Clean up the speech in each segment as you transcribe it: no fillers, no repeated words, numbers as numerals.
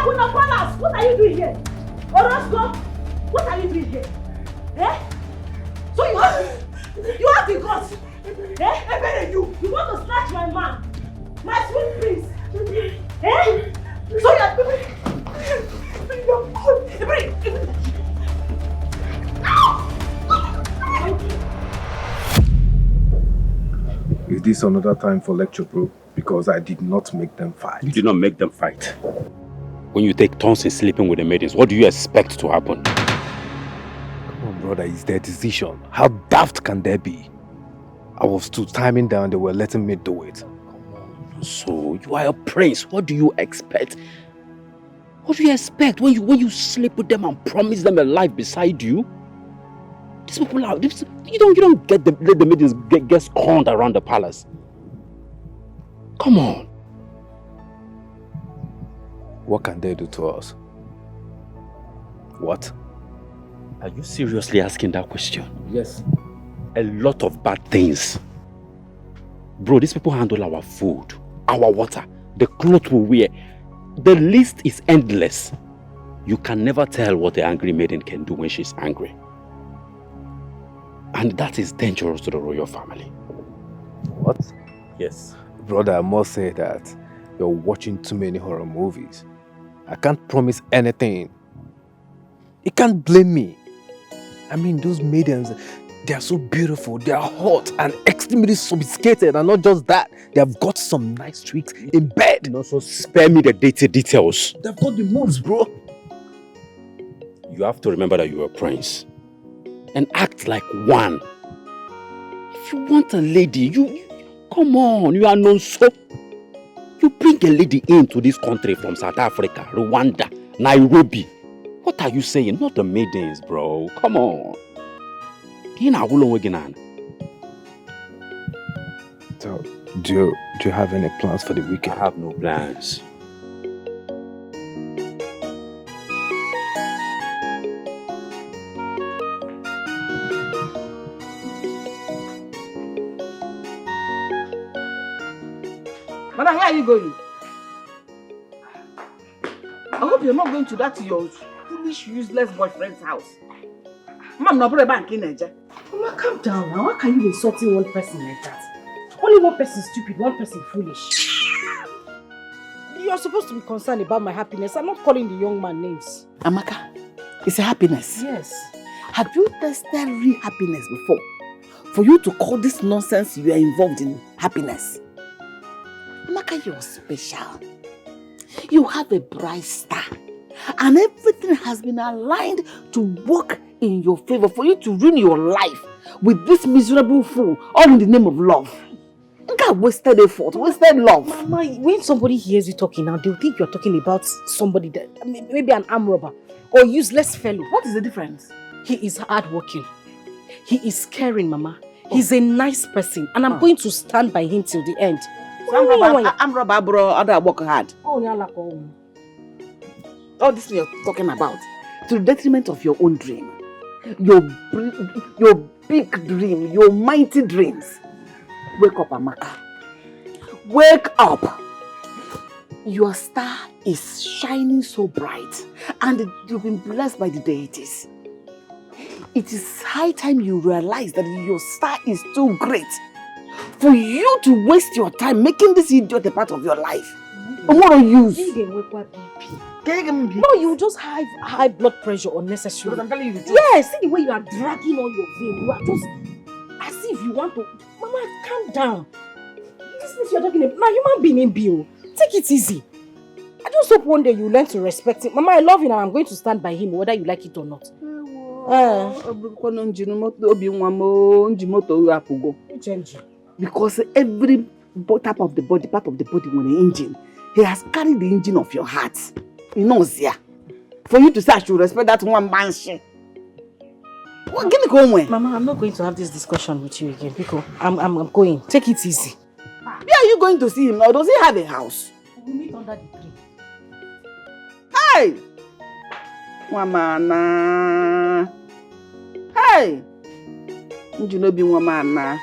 Kuna Palace, what are you doing here? Orozco, what are you doing here? Eh? So you have the guts. Eh? You want to snatch my man, my sweet prince. Eh? So you are Is this another time for lecture, bro? Because I did not make them fight. You did not make them fight. When you take turns in sleeping with the maidens, what do you expect to happen? Come on, brother, it's their decision. How daft can they be? I was too timing down, they were letting me do it. So, you are a prince. What do you expect? What do you expect when you sleep with them and promise them a life beside you? These people are... You don't let the maidens get scorned around the palace. Come on. What can they do to us? What? Are you seriously asking that question? Yes. A lot of bad things. Bro, these people handle our food, our water, the clothes we wear. The list is endless. You can never tell what the angry maiden can do when she's angry. And that is dangerous to the royal family. What? Yes. Brother, I must say that you're watching too many horror movies. I can't promise anything. You can't blame me. I mean, those maidens, they are so beautiful, they are hot and extremely sophisticated, and not just that, they have got some nice tricks in bed. And also spare me the details. They've got the moves, bro. You have to remember that you're a prince. And act like one. If you want a lady, you come on, you are Nonso. You bring a lady into this country from South Africa, Rwanda, Nairobi. What are you saying? Not the maidens, bro. Come on. So, do you have any plans for the weekend? I have no plans. Madam, where are you going? I hope you're not going to that your foolish, useless boyfriend's house. Mom, no put a bank in there. Mama, calm down now. How can you be insulting one person like that? Only one person stupid, one person foolish. You're supposed to be concerned about my happiness. I'm not calling the young man names. Amaka, it's a happiness. Yes. Have you tested real happiness before? For you to call this nonsense you are involved in happiness? Amaka, you're special. You have a bright star. And everything has been aligned to work in your favor for you to ruin your life with this miserable fool, all in the name of love. God, wasted effort, wasted love. Mama, when somebody hears you talking now, they'll think you're talking about somebody that, maybe an arm robber or useless fellow. What is the difference? He is hardworking. He is caring, Mama. He's a nice person, and I'm going to stand by him till the end. So I'm robber, bro, other work hard. All this you're talking about, to the detriment of your own dream. Your big dream, your mighty dreams. Wake up, Amaka. Wake up. Your star is shining so bright, and you've been blessed by the deities. It is high time you realize that your star is too great for you to waste your time making this idiot a part of your life. What are you? No, you just have high blood pressure unnecessarily. I'm telling you the truth. Yes, see the way you are dragging on your vein. You are just as if you want to. Mama, calm down. This is you're talking about. Now, human being in Bill. Take it easy. I just hope one day you learn to respect him. Mama, I love him and I'm going to stand by him whether you like it or not. Because every type of the body, part of the body when the engine, he has carried the engine of your heart. He knows, yeah. For you to say I should respect that one man's shit. Well, give me go away. Mama, I'm not going to have this discussion with you again because I'm going. Take it easy. Where are you going to see him now? Does he have a house? We'll meet under the tree. Hey! Wamana. Hey! You know be wamana.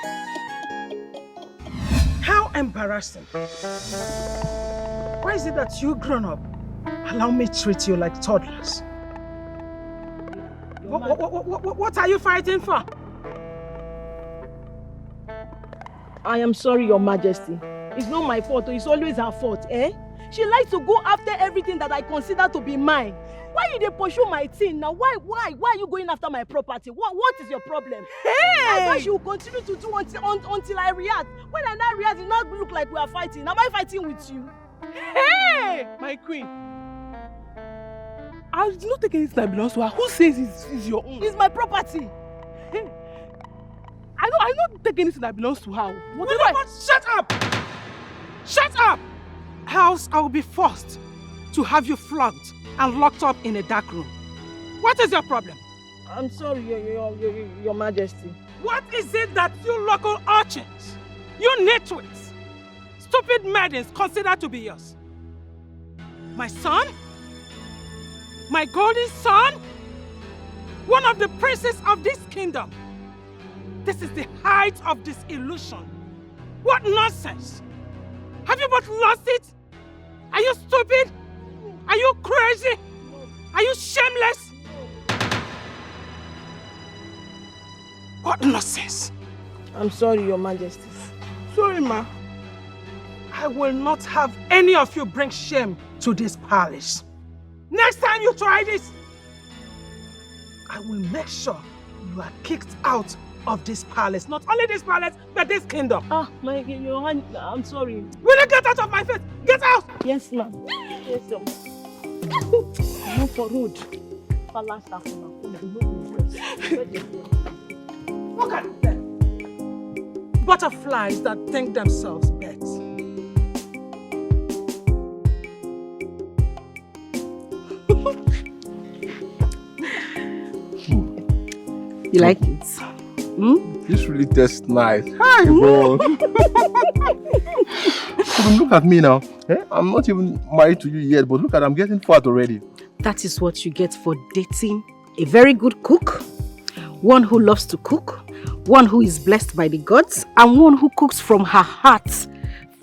How embarrassing. Why is it that you grown up Allow me to treat you like toddlers. What are you fighting for? I am sorry, Your Majesty. It's not my fault, it's always her fault, eh? She likes to go after everything that I consider to be mine. Why you dey pursue my thing now? Why are you going after my property? What is your problem? Hey! I thought she will continue to do until I react. When I now react, it not look like we are fighting. Am I fighting with you? Hey! My queen. I did not take anything that belongs to her. Who says it's your own? It's my property. Hey. I don't take anything that belongs to her. Shut up! Shut up! Else I will be forced to have you flogged and locked up in a dark room. What is your problem? I'm sorry, Your Majesty. What is it that you local urchins, you nitwits, stupid maidens consider to be yours? My son? My golden son? One of the princes of this kingdom. This is the height of disillusion. What nonsense! Have you both lost it? Are you stupid? Are you crazy? Are you shameless? What nonsense! I'm sorry, Your Majesty. Sorry, ma. I will not have any of you bring shame to this palace. Next time you try this, I will make sure you are kicked out of this palace. Not only this palace, but this kingdom. Your Hand, I'm sorry. Will you get out of my face? Get out! Yes, ma'am. Yes, ma'am. Move for road. Look at them. Butterflies that think themselves birds. You like it? This really tastes nice. Hi, bro. Look at me now. I'm not even married to you yet, but look at I'm getting fat already. That is what you get for dating a very good cook, one who loves to cook, one who is blessed by the gods, and one who cooks from her heart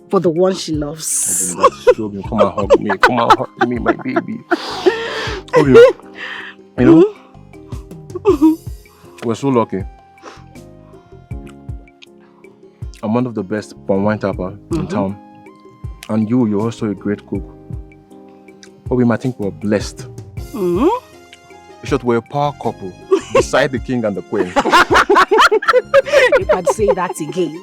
for the one she loves. Come and hug me. Come and hug me, my baby. You know, we're so lucky. I'm one of the best palm wine tapper in town. And you're also a great cook. But I think we're blessed. In short, we're a power couple beside the king and the queen. You can say that again.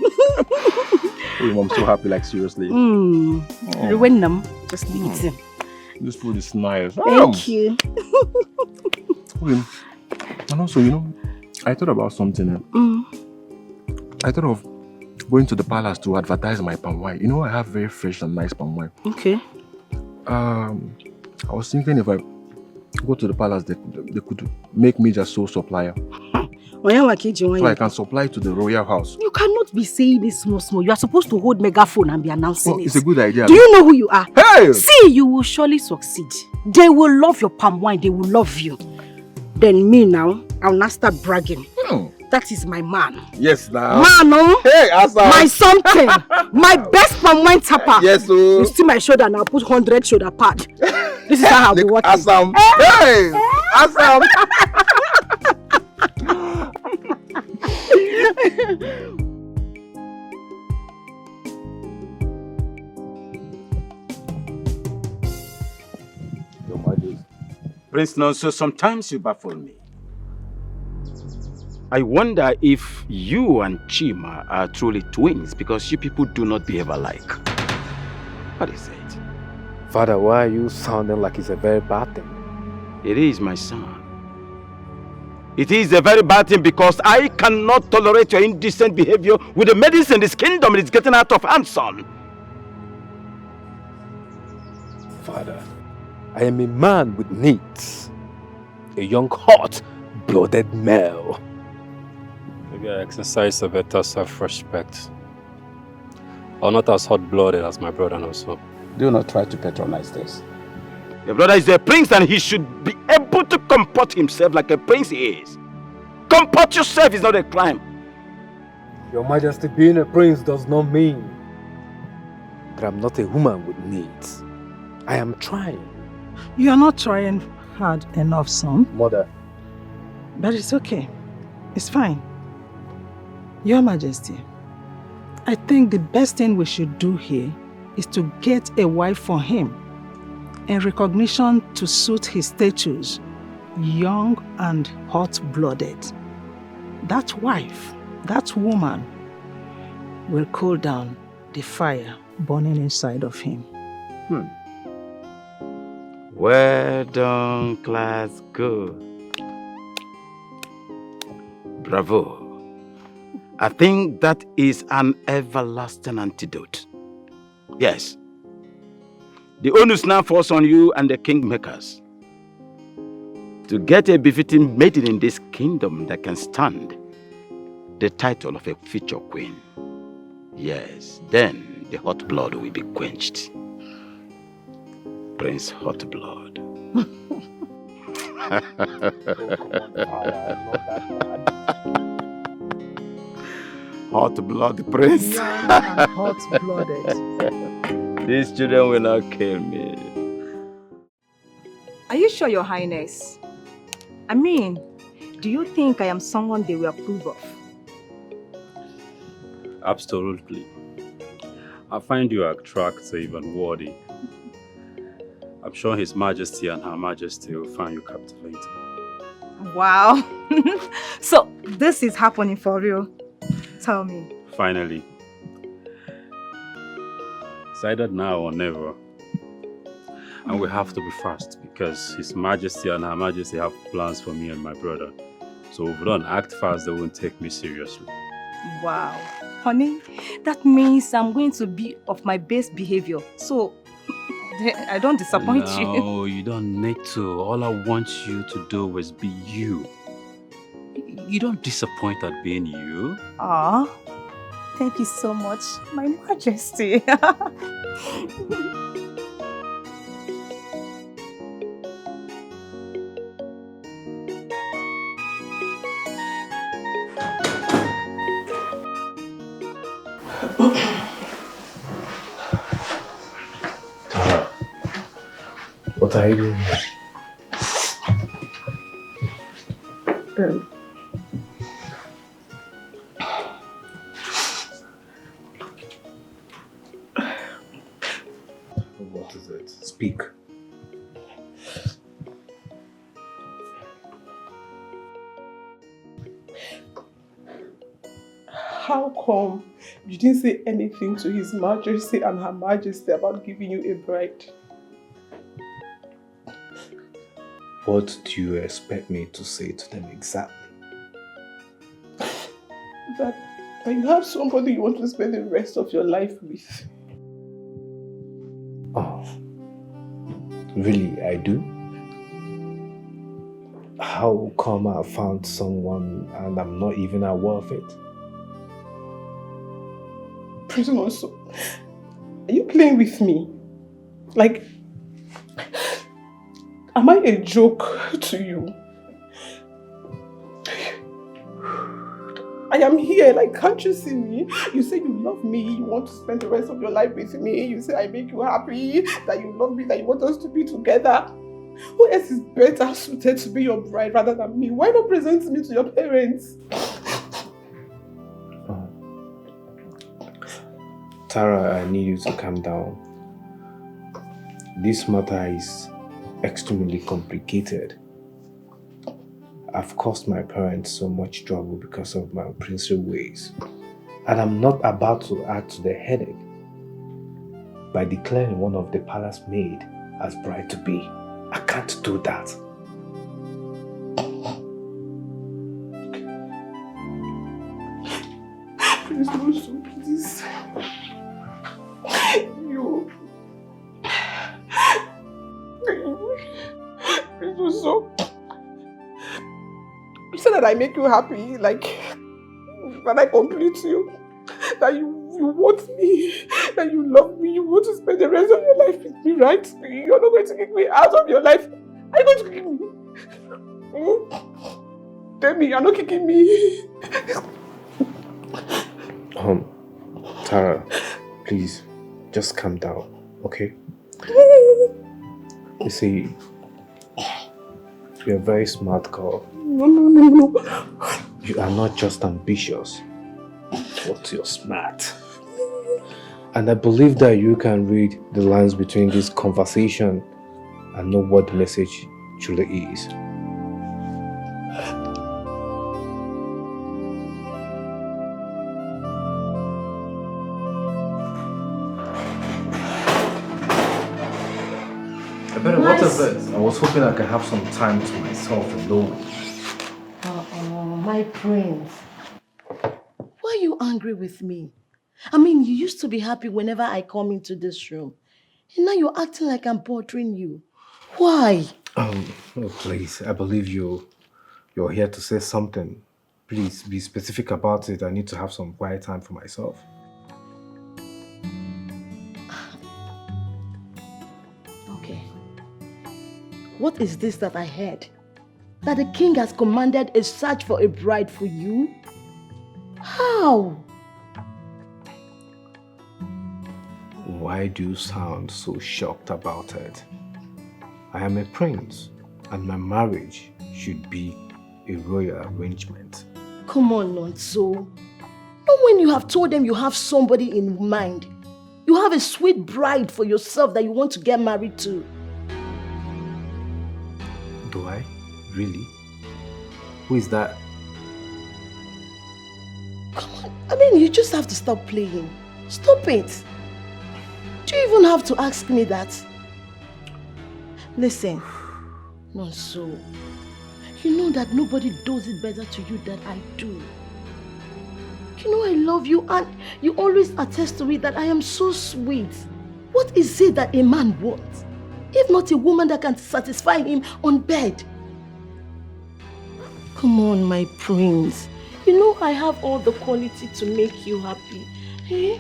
I'm so happy, like seriously. Ruin them. Just eat them. This food is nice. Thank you. And also, you know, I thought about something. I thought of going to the palace to advertise my palm wine. You know, I have very fresh and nice palm wine. Okay. I was thinking if I go to the palace, they could make me just sole supplier. So I can supply to the royal house. You cannot be saying this small. You are supposed to hold megaphone and be announcing it. It's a good idea. Do you know who you are? Hey! See, you will surely succeed. They will love your palm wine. They will love you. Then me now, I'll now start bragging. That is my man. Yes, now. Man, no. Hey, Asa. My something. My best palm wine tapper. Yes, sir. You see my shoulder and I'll put 100 shoulder pad. This is how I'll be working. Assam. Hey! Assam. Your Majesty. Prince Nonso, sometimes you baffle me. I wonder if you and Chima are truly twins because you people do not behave alike. What is it? Father, why are you sounding like it's a very bad thing? It is, my son. It is a very bad thing because I cannot tolerate your indecent behavior with the maidens in this kingdom. It's getting out of hand, son. Father, I am a man with needs. A young, hot-blooded male. Maybe I exercise a better self-respect. I'm not as hot-blooded as my brother Nonso. Do not try to patronize this. Your brother is a prince and he should be able to comport himself like a prince he is. Comport yourself is not a crime. Your Majesty, being a prince does not mean that I'm not a woman with needs. I am trying. You are not trying hard enough, son. Mother. But it's okay. It's fine. Your Majesty, I think the best thing we should do here is to get a wife for him in recognition to suit his status, young and hot-blooded. That wife, that woman, will cool down the fire burning inside of him. Well done, class. Good. Bravo. I think that is an everlasting antidote. Yes. The onus now falls on you and the kingmakers to get a befitting maiden in this kingdom that can stand the title of a future queen. Yes, then the hot blood will be quenched. Prince Hot Blood. Hot blood, Prince. Hot-blooded. These children will not kill me. Are you sure, Your Highness? I mean, do you think I am someone they will approve of? Absolutely. I find you attractive and worthy. I'm sure His Majesty and Her Majesty will find you captivating. Wow. So, this is happening for real? Tell me. Finally. It's either now or never. And we have to be fast because His Majesty and Her Majesty have plans for me and my brother. So if we don't act fast, they won't take me seriously. Wow. Honey, that means I'm going to be of my best behavior. So, I don't disappoint you. No, you don't need to. All I want you to do is be you. You don't disappoint at being you. Aw, thank you so much, my Majesty. Tara, what are you doing here? What is it? Speak. How come you didn't say anything to His Majesty and Her Majesty about giving you a bride? What do you expect me to say to them exactly? That you have somebody you want to spend the rest of your life with. Oh, really, I do? How come I found someone and I'm not even aware of it? Prince Nonso, are you playing with me? Like, am I a joke to you? I am here, like, can't you see me? You say you love me, you want to spend the rest of your life with me. You say I make you happy, that you love me, that you want us to be together. Who else is better suited to be your bride rather than me? Why not present me to your parents? Tara, I need you to calm down. This matter is extremely complicated. I've caused my parents so much trouble because of my princely ways. And I'm not about to add to the headache by declaring one of the palace maid as bride-to-be. I can't do that. Please don't so please. You said that I make you happy, like that I complete you, that you want me, that you love me, you want to spend the rest of your life with me, right? You're not going to kick me out of your life. Are you going to kick me? Tell me, you're not kicking me. Tara, please, just calm down, okay? You see, you're a very smart girl. No. You are not just ambitious, but you're smart. And I believe that you can read the lines between this conversation and know what the message truly is. What is it? I was hoping I could have some time to myself alone. My prince. Why are you angry with me? I mean, you used to be happy whenever I come into this room. And now you're acting like I'm bothering you. Why? Oh, please. I believe you're here to say something. Please be specific about it. I need to have some quiet time for myself. Okay. What is this that I heard? That the king has commanded a search for a bride for you? How? Why do you sound so shocked about it? I am a prince, and my marriage should be a royal arrangement. Come on, Nonso. Not when you have told them you have somebody in mind. You have a sweet bride for yourself that you want to get married to. Do I? Really? Who is that? Come on. I mean, you just have to stop playing. Stop it. Do you even have to ask me that? Listen, Nonso, you know that nobody does it better to you than I do. You know I love you and you always attest to it that I am so sweet. What is it that a man wants? If not a woman that can satisfy him on bed. Come on, my prince. You know I have all the quality to make you happy. Eh?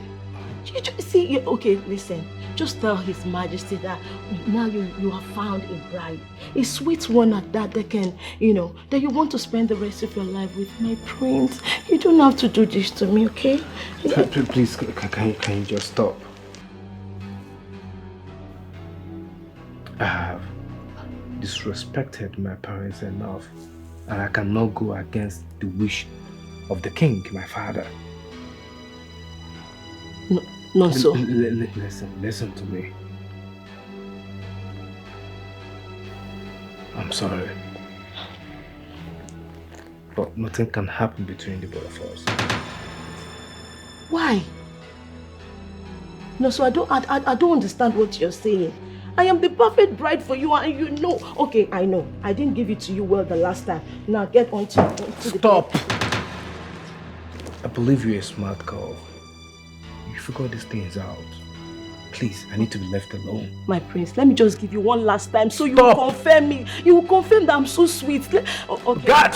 You just see, okay, listen. Just tell His Majesty that now you have found a bride. A sweet one at that can, that you want to spend the rest of your life with. My prince, you don't have to do this to me, okay? Please, can you just stop? I have disrespected my parents enough, and I cannot go against the wish of the king, my father. Nonso. Listen to me. I'm sorry. But nothing can happen between the both of us. Why? Nonso, I don't understand what you're saying. I am the perfect bride for you and you know. Okay, I know. I didn't give it to you well the last time. Now get on to Stop! I believe you're a smart girl. You figure these things out. Please, I need to be left alone. My prince, let me just give you one last time so you will confirm me. You will confirm that I'm so sweet. Okay. God!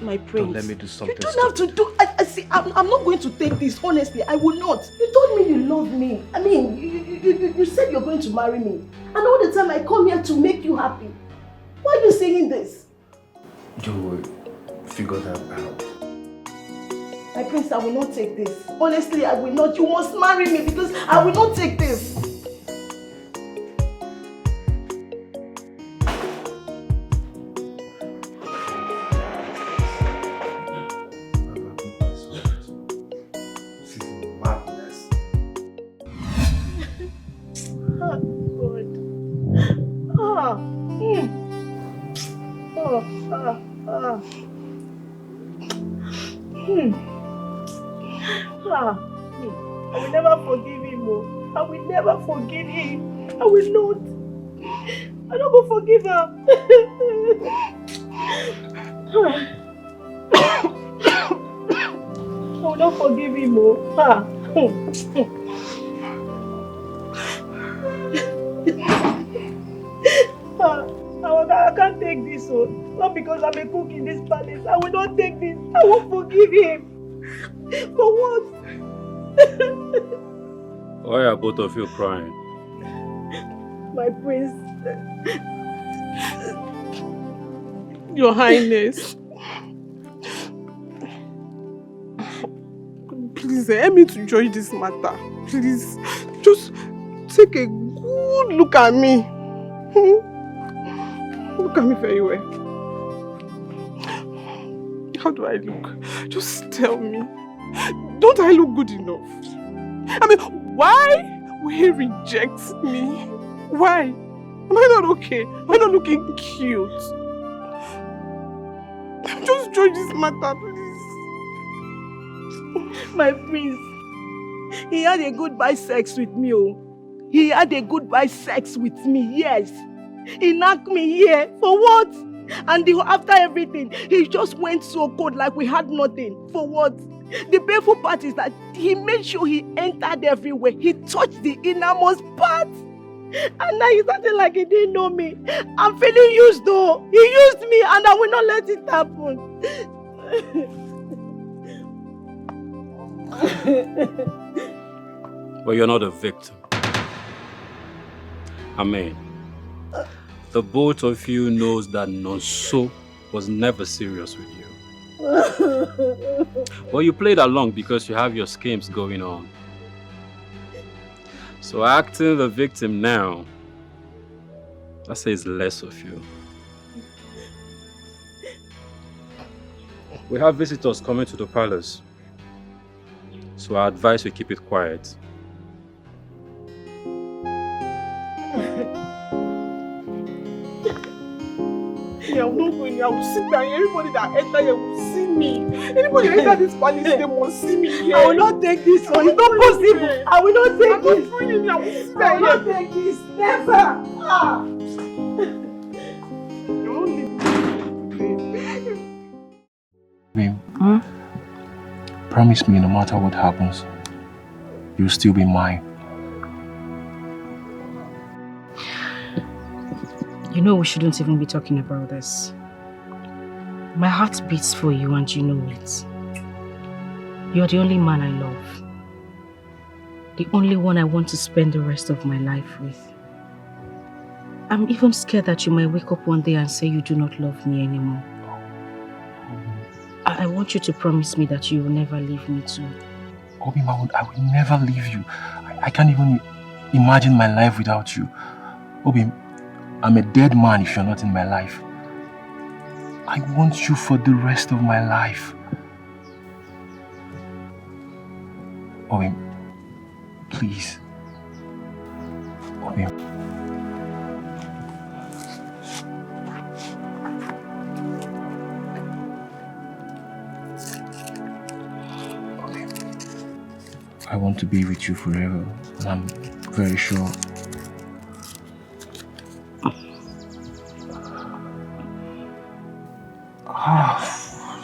My prince. Don't let me do something. You don't have to do. I see. I'm not going to take this. Honestly, I will not. You told me you love me. I mean, you said you're going to marry me, and all the time I come here to make you happy. Why are you saying this? You will figure that out. My prince, I will not take this. Honestly, I will not. You must marry me because I will not take this. I will never forgive him. I will never forgive him. I will not. I'm not going to forgive her. I will not forgive him. I can't take this. Not because I'm a cook in this palace. I will not take this. I won't forgive him. For what? Why are both of you crying? My prince. Your Highness. Please, help me to judge this matter. Please, just take a good look at me. Look at me very well. How do I look? Just tell me. Don't I look good enough? I mean, why will he reject me? Why? Am I not okay? Am I not looking cute? Just join this matter, please. My prince, he had a goodbye sex with me, oh. He had a goodbye sex with me, yes. He knocked me here, for what? And after everything, he just went so cold like we had nothing. For what? The painful part is that he made sure he entered everywhere. He touched the innermost part. And now he's acting like he didn't know me. I'm feeling used though. He used me and I will not let it happen. But you're not a victim. I mean, the both of you knows that Nonso was never serious with you. Well, you played along because you have your schemes going on. So acting the victim now, that says less of you. We have visitors coming to the palace, so I advise we keep it quiet. I will not go in here. I will sit down. Everybody that enter here will see me. Anybody that enter this palace, they must see me here. I will not take this one. It's not possible. I will not take this. I will not sit I will down not here. take this. Never. You won't leave me. Babe, promise me no matter what happens, you'll still be mine. You know we shouldn't even be talking about this. My heart beats for you and you know it. You're the only man I love. The only one I want to spend the rest of my life with. I'm even scared that you might wake up one day and say you do not love me anymore. I want you to promise me that you will never leave me too. Obi, I will never leave you. I can't even imagine my life without you. Obi, I'm a dead man if you're not in my life. I want you for the rest of my life. Obi, please. Obi. I want to be with you forever, and I'm very sure.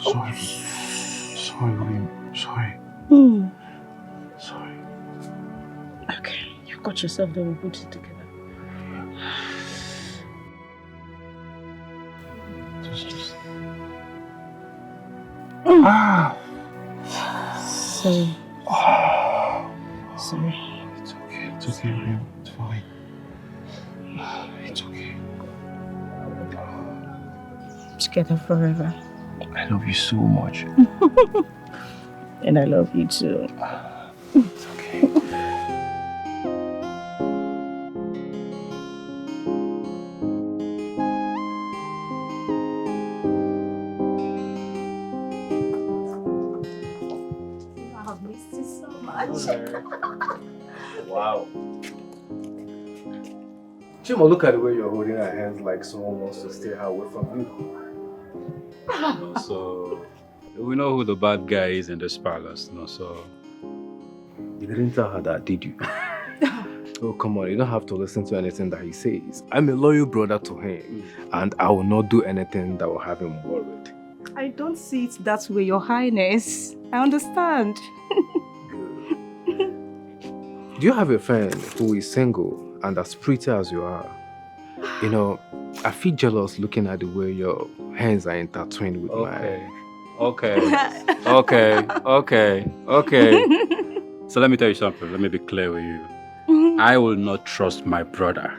Sorry. Sorry, William. Sorry. Sorry. Okay, you got yourself there, we'll put it together. Sorry. Sorry. It's okay. It's okay, William. It's fine. It's okay. Together forever. I love you so much. And I love you too. It's okay. I have missed you so much. Wow. Chima, look at the way you're holding her hands like someone wants to stay her away from you. So, we know who the bad guy is in this palace, no? So, You didn't tell her that, did you? Oh, come on, you don't have to listen to anything that he says. I'm a loyal brother to him, and I will not do anything that will have him worried. I don't see it that way, Your Highness. I understand. Do you have a friend who is single and as pretty as you are? You know, I feel jealous looking at the way your hands are intertwined with mine. Okay. So let me tell you something. Let me be clear with you. I will not trust my brother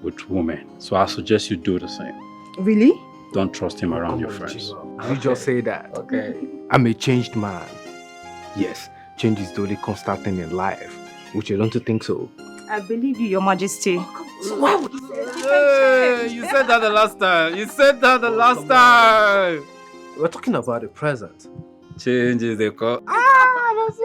with women. So I suggest you do the same. Really? Don't trust him around your friends. You just say that. Okay. I'm a changed man. Yes, change is the only constant thing in life. Which you don't think so? I believe you, Your Majesty. So why would you say that? Hey, you said that the last time. You said that the last time. We're talking about the present. Changes they call. That's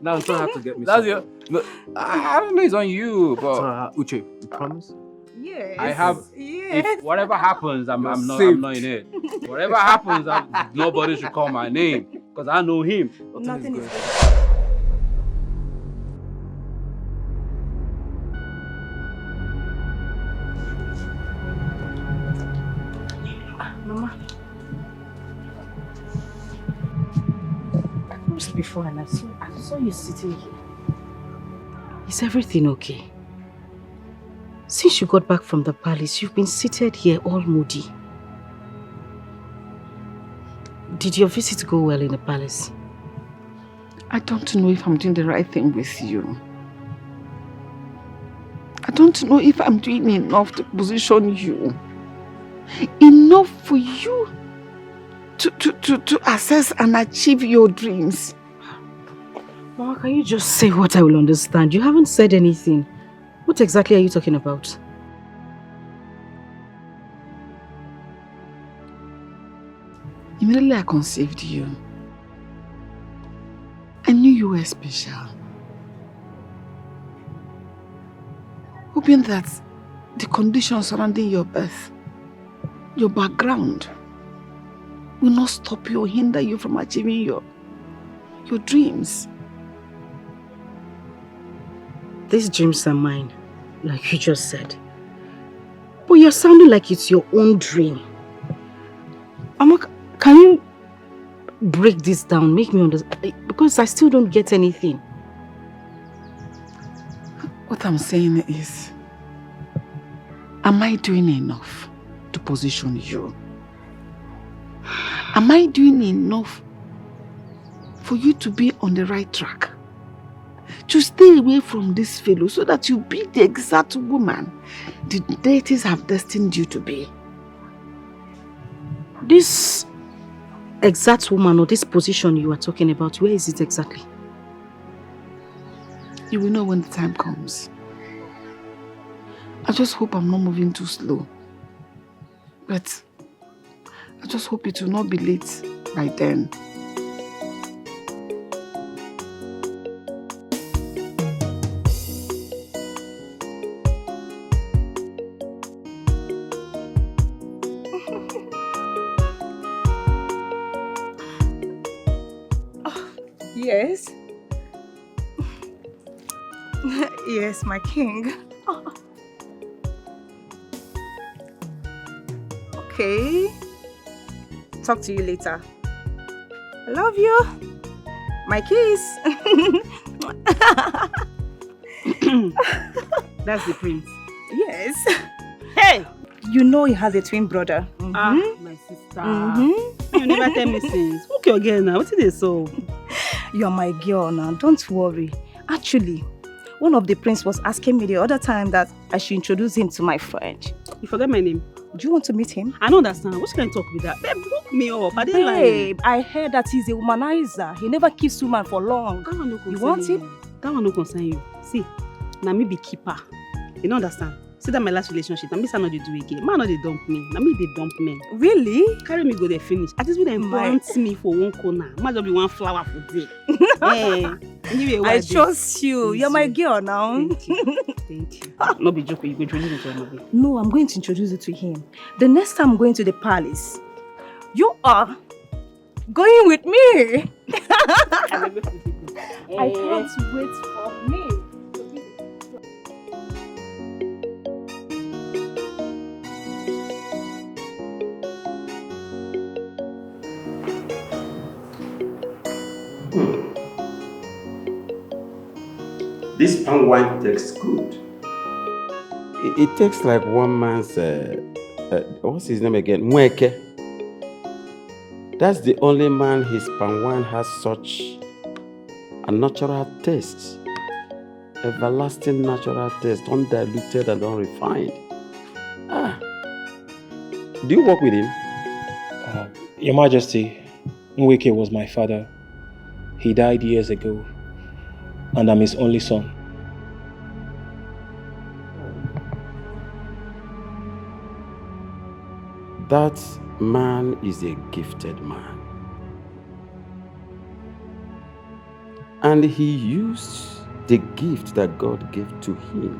now you don't have to get me. That's your. No, I don't know it's on you, but So, Uche, you promise? Yes. I have. Yes. If whatever happens, I'm not saved. in it. Whatever happens, nobody should call my name because I know him. Nothing is good. Mama. Just before and I saw you sitting here. Is everything okay? Since you got back from the palace, you've been seated here all moody. Did your visit go well in the palace? I don't know if I'm doing the right thing with you. I don't know if I'm doing enough to position you. Enough for you to assess and achieve your dreams. Mama, can you just say what I will understand? You haven't said anything. What exactly are you talking about? Immediately I conceived you, I knew you were special. Hoping that the conditions surrounding your birth, your background, will not stop you or hinder you from achieving your dreams. These dreams are mine, like you just said. But you're sounding like it's your own dream. Amaka, can you break this down, make me understand? Because I still don't get anything. What I'm saying is, am I doing enough to position you? Am I doing enough for you to be on the right track? To stay away from this fellow so that you be the exact woman the deities have destined you to be. This exact woman or this position you are talking about, where is it exactly? You will know when the time comes. I just hope I'm not moving too slow. But I just hope it will not be late by then. Yes. Yes, my king. Okay. Talk to you later. I love you. My kiss. That's the prince. Yes. Hey! You know he has a twin brother. My sister. You never tell me since. Okay, again now. What is this so? You're my girl now. Don't worry. Actually, one of the prince was asking me the other time that I should introduce him to my friend. You forget my name. Do you want to meet him? I don't understand. What kind of talk with that? Babe, hook me up. I didn't Babe, I heard that he's a womanizer. He never keeps woman for long. That one no concern You want you. him? That one no concern you. See, now me be keeper. You don't understand? See that my last relationship, now me say not dey do again. Man, no dey dump me. Now me dey dump men. Really? Carry me go there finish. At least we dem plant me for one corner. Man just be one flower for there. Anyway, I trust you. You're my girl now. Thank you. Thank you. No be joke. You go introduce me to another. No, I'm going to introduce you to him. The next time I'm going to the palace, you are going with me. I can't wait for me. This palm wine tastes good. It tastes like one man's, what's his name again? Mweke. That's the only man his palm wine has such a natural taste. Everlasting natural taste, undiluted and unrefined. Do you work with him? Your Majesty, Mweke was my father. He died years ago, and I'm his only son. That man is a gifted man. And he used the gift that God gave to him.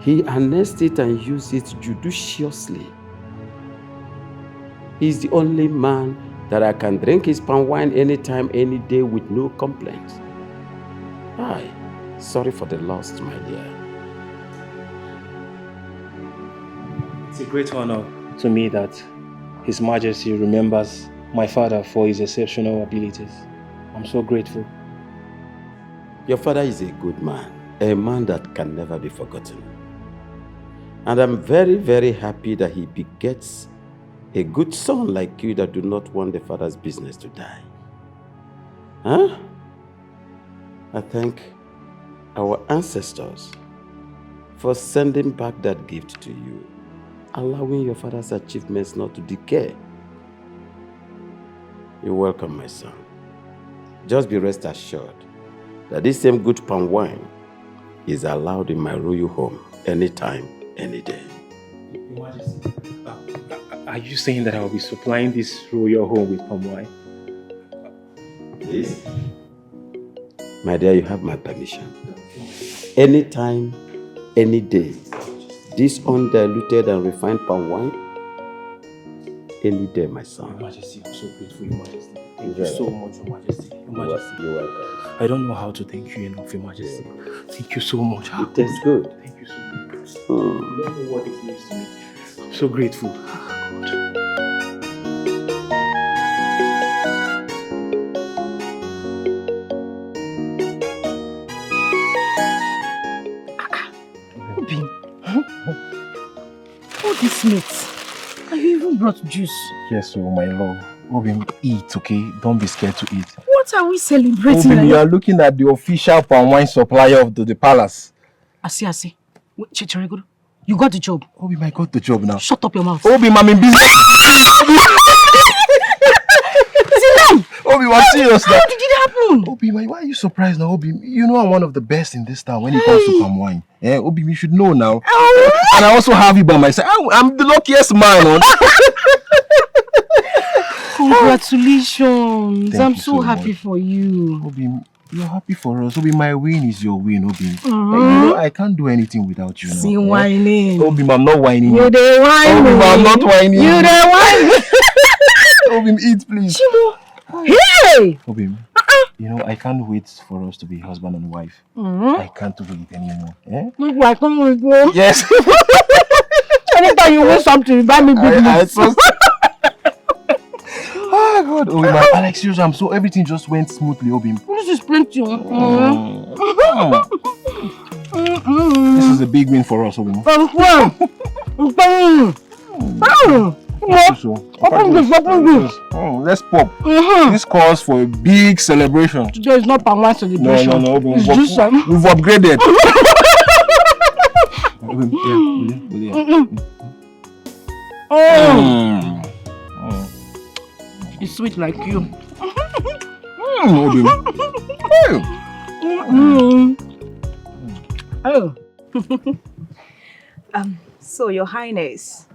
He harnessed it and used it judiciously. He's the only man that I can drink his palm wine anytime, any day with no complaints. Aye, sorry for the loss, my dear. It's a great honor to me that His Majesty remembers my father for his exceptional abilities. I'm so grateful. Your father is a good man, a man that can never be forgotten. And I'm very, very happy that he begets a good son like you that do not want the father's business to die. Huh? I thank our ancestors for sending back that gift to you, allowing your father's achievements not to decay. You're welcome, my son. Just be rest assured that this same good palm wine is allowed in my royal home anytime, any day. Your Majesty, are you saying that I will be supplying this royal home with palm wine? Please. My dear, you have my permission. Anytime, any day, this undiluted and refined palm wine, any day, my son. Your Majesty, I'm so grateful, Your Majesty. Thank you so much, Your Majesty. Your Majesty. You're welcome. I don't know how to thank you enough, Your Majesty. Thank you so much. It tastes good. Thank you so much. You don't know what it means to me. I'm so grateful. All this meat. And you even brought juice. Yes, so my love. Obim, eat, okay? Don't be scared to eat. What are we celebrating? Obim, you are looking at the official palm wine supplier of the palace. Asi. Wait, Chichereguru, you got the job. Obim, I got the job now. Shut up your mouth. Obim, I'm in business. Obim, I'm serious now. How did it happen? Obim, why are you surprised now, Obim? You know I'm one of the best in this town when it comes to palm wine. Eh, Obim, you should know now. And I also have you by my side. I'm the luckiest man. Congratulations. Thank I'm you so happy much. for you. Obim, you're happy for us. Obim, my win is your win, Obim. You know, I can't do anything without you now. See whining. Obim, I'm not whining. You dey whine. Obim, I'm not whining. You dey whine. Obim, eat, please. Chimo. Hey! Obim, you know, I can't wait for us to be husband and wife. I can't wait anymore. Eh? I come with you. Yes. Anytime you want something, buy me big meat. Oh God, Obim, Alex, seriously, everything just went smoothly, Obim. This is plenty. This is a big win for us, Obim. Open this. Let's pop. This calls for a big celebration. Today is not palm wine celebration. No, Obim. It's just We've upgraded. Obim, It's sweet like you. Obim. So, Your Highness,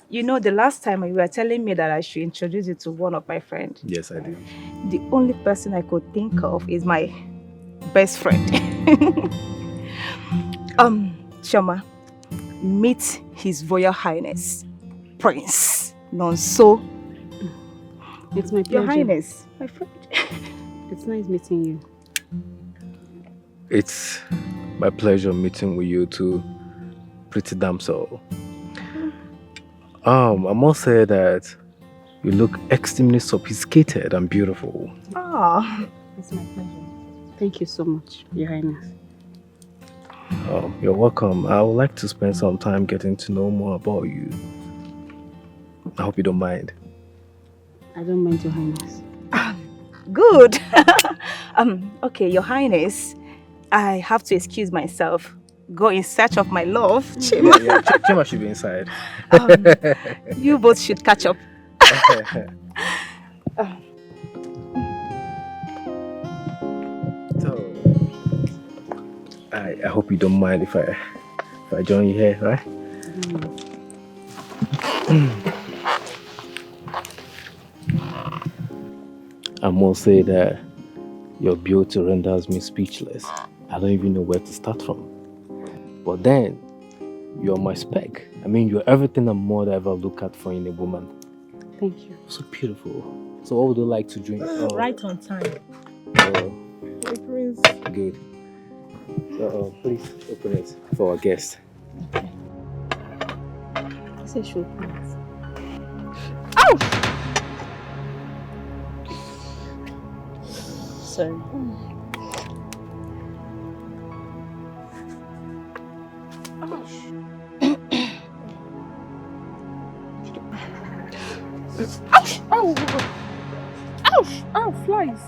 you know the last time you were telling me that I should introduce you to one of my friends. Yes, I do. The only person I could think of is my best friend. Choma, meet His Royal Highness, Prince Nonso. It's my pleasure. Your Highness, my friend. It's nice meeting you. It's my pleasure meeting with you too, pretty damsel. I must say that you look extremely sophisticated and beautiful. Ah, It's my pleasure. Thank you so much, Your Highness. You're welcome. I would like to spend some time getting to know more about you. I hope you don't mind. I don't mind, Your Highness. good. Okay, Your Highness, I have to excuse myself. Go in search of my love. Chima. Yeah. Chima should be inside. You both should catch up. So, I hope you don't mind if I join you here, right? I must say that your beauty renders me speechless. I don't even know where to start from. But then, you're my spec. I mean, you're everything and more that I ever look at for in a woman. Thank you. So beautiful. So what would you like to drink? Right on time. My prince. Good. So, please open it for our guest. I said show please. Ouch! Sorry. Ouch! Ow! Ouch! Ow, flies.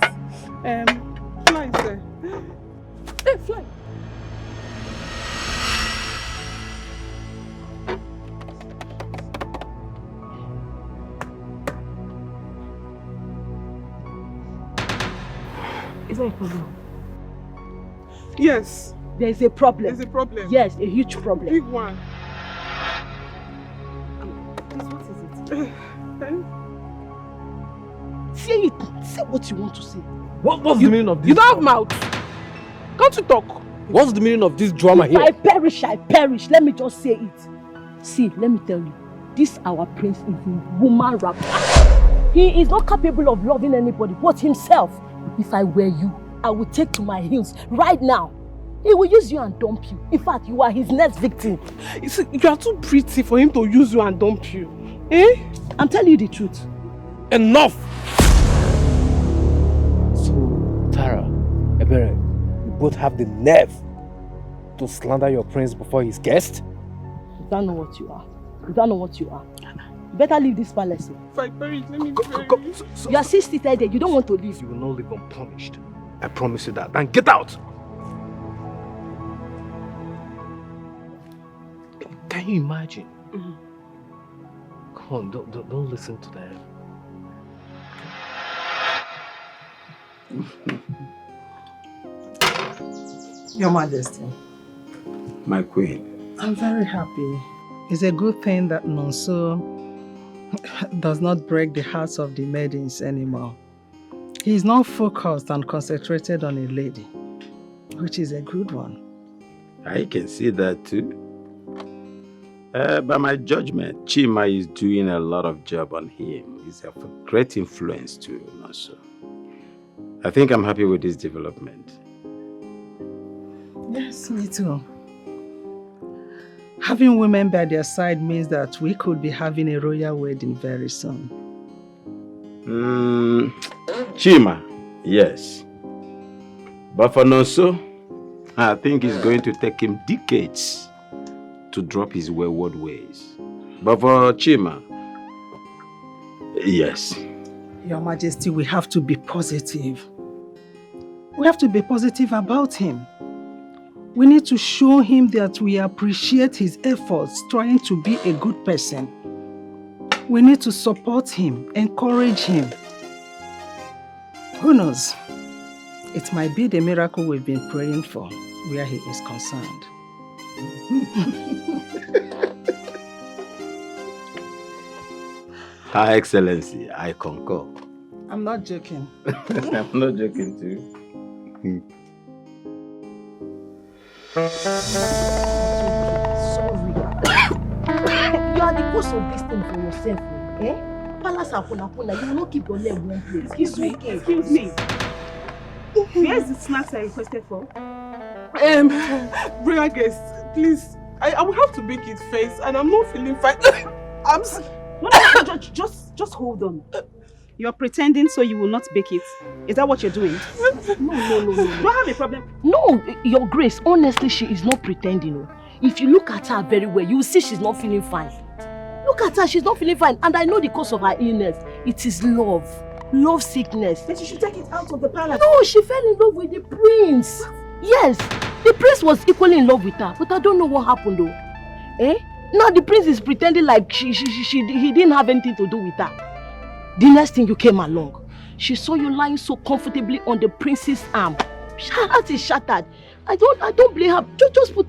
Flies there. Hey, fly. Is there a problem? Yes, There is a problem. there's a problem. Yes, a huge problem. Big one. Please, what is it? Eh? Say it. Say what you want to say. What's the meaning of this? You don't have mouth. Can't you talk? What's the meaning of this drama here? I perish, I perish. Let me just say it. See, let me tell you. This our prince is a woman rapper. He is not capable of loving anybody but himself. If I were you, I would take to my heels right now. He will use you and dump you. In fact, you are his next victim. You see, you are too pretty for him to use you and dump you. Eh? I'm telling you the truth. Enough! So, Tara, Ebere, you both have the nerve to slander your prince before his guest? You don't know what you are. You don't know what you are. You better leave this palace. If I perish, let me bury you. You are still seated there. You don't want to leave. You will not live unpunished. I promise you that. Then get out! Can you imagine? Come on, don't listen to them. Your Majesty, My queen. I'm very happy. It's a good thing that Nonso does not break the hearts of the maidens anymore. He is now focused and concentrated on a lady, which is a good one. I can see that too. By my judgment, Chima is doing a lot of job on him. He's a great influence to Nonso. I think I'm happy with this development. Yes, me too. Having women by their side means that we could be having a royal wedding very soon. Chima, yes. But for Nonso, I think it's going to take him decades to drop his wayward ways. But for Chima, yes. Your Majesty, we have to be positive. We have to be positive about him. We need to show him that we appreciate his efforts trying to be a good person. We need to support him, encourage him. Who knows? It might be the miracle we've been praying for where he is concerned. Her Excellency, I concur. I'm not joking. I'm not joking too. Sorry. You are the cause of this thing for yourself. Eh? Palace Apuna, you will not keep your leg one place. Excuse me. Excuse me. Where's the snacks I requested for? Bring guest, please. I will have to bake it first, and I'm not feeling fine. No, just hold on. You're pretending so you will not bake it. Is that what you're doing? No. Do I have a problem? No, Your Grace, honestly, she is not pretending. If you look at her very well, you will see she's not feeling fine. Look at her, she's not feeling fine. And I know the cause of her illness. It is love. Love sickness. Then you should take it out of the palace. No, she fell in love with the prince. Yes, the prince was equally in love with her. But I don't know what happened though. Eh? Now the prince is pretending like he didn't have anything to do with her. The next thing you came along, she saw you lying so comfortably on the prince's arm. Her heart is shattered. I don't blame her. Just put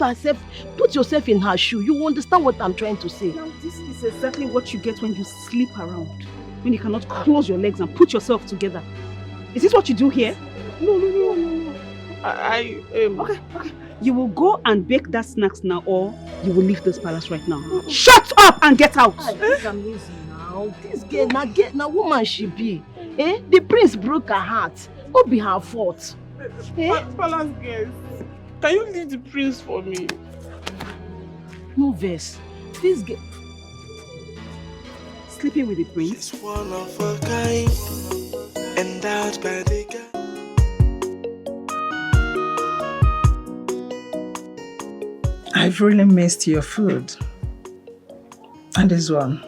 yourself in her shoe. You understand what I'm trying to say. Now, this is exactly what you get when you sleep around. When you cannot close your legs and put yourself together. Is this what you do here? No. Okay. You will go and bake that snacks now, or you will leave this palace right now. Shut up and get out! I think I'm easy now. This girl, now woman she be. The prince broke her heart. What be her fault? Palace girls, can you leave the prince for me? No verse. This girl. Sleeping with the prince? She's one of a kind, endowed by the God. I've really missed your food. And this one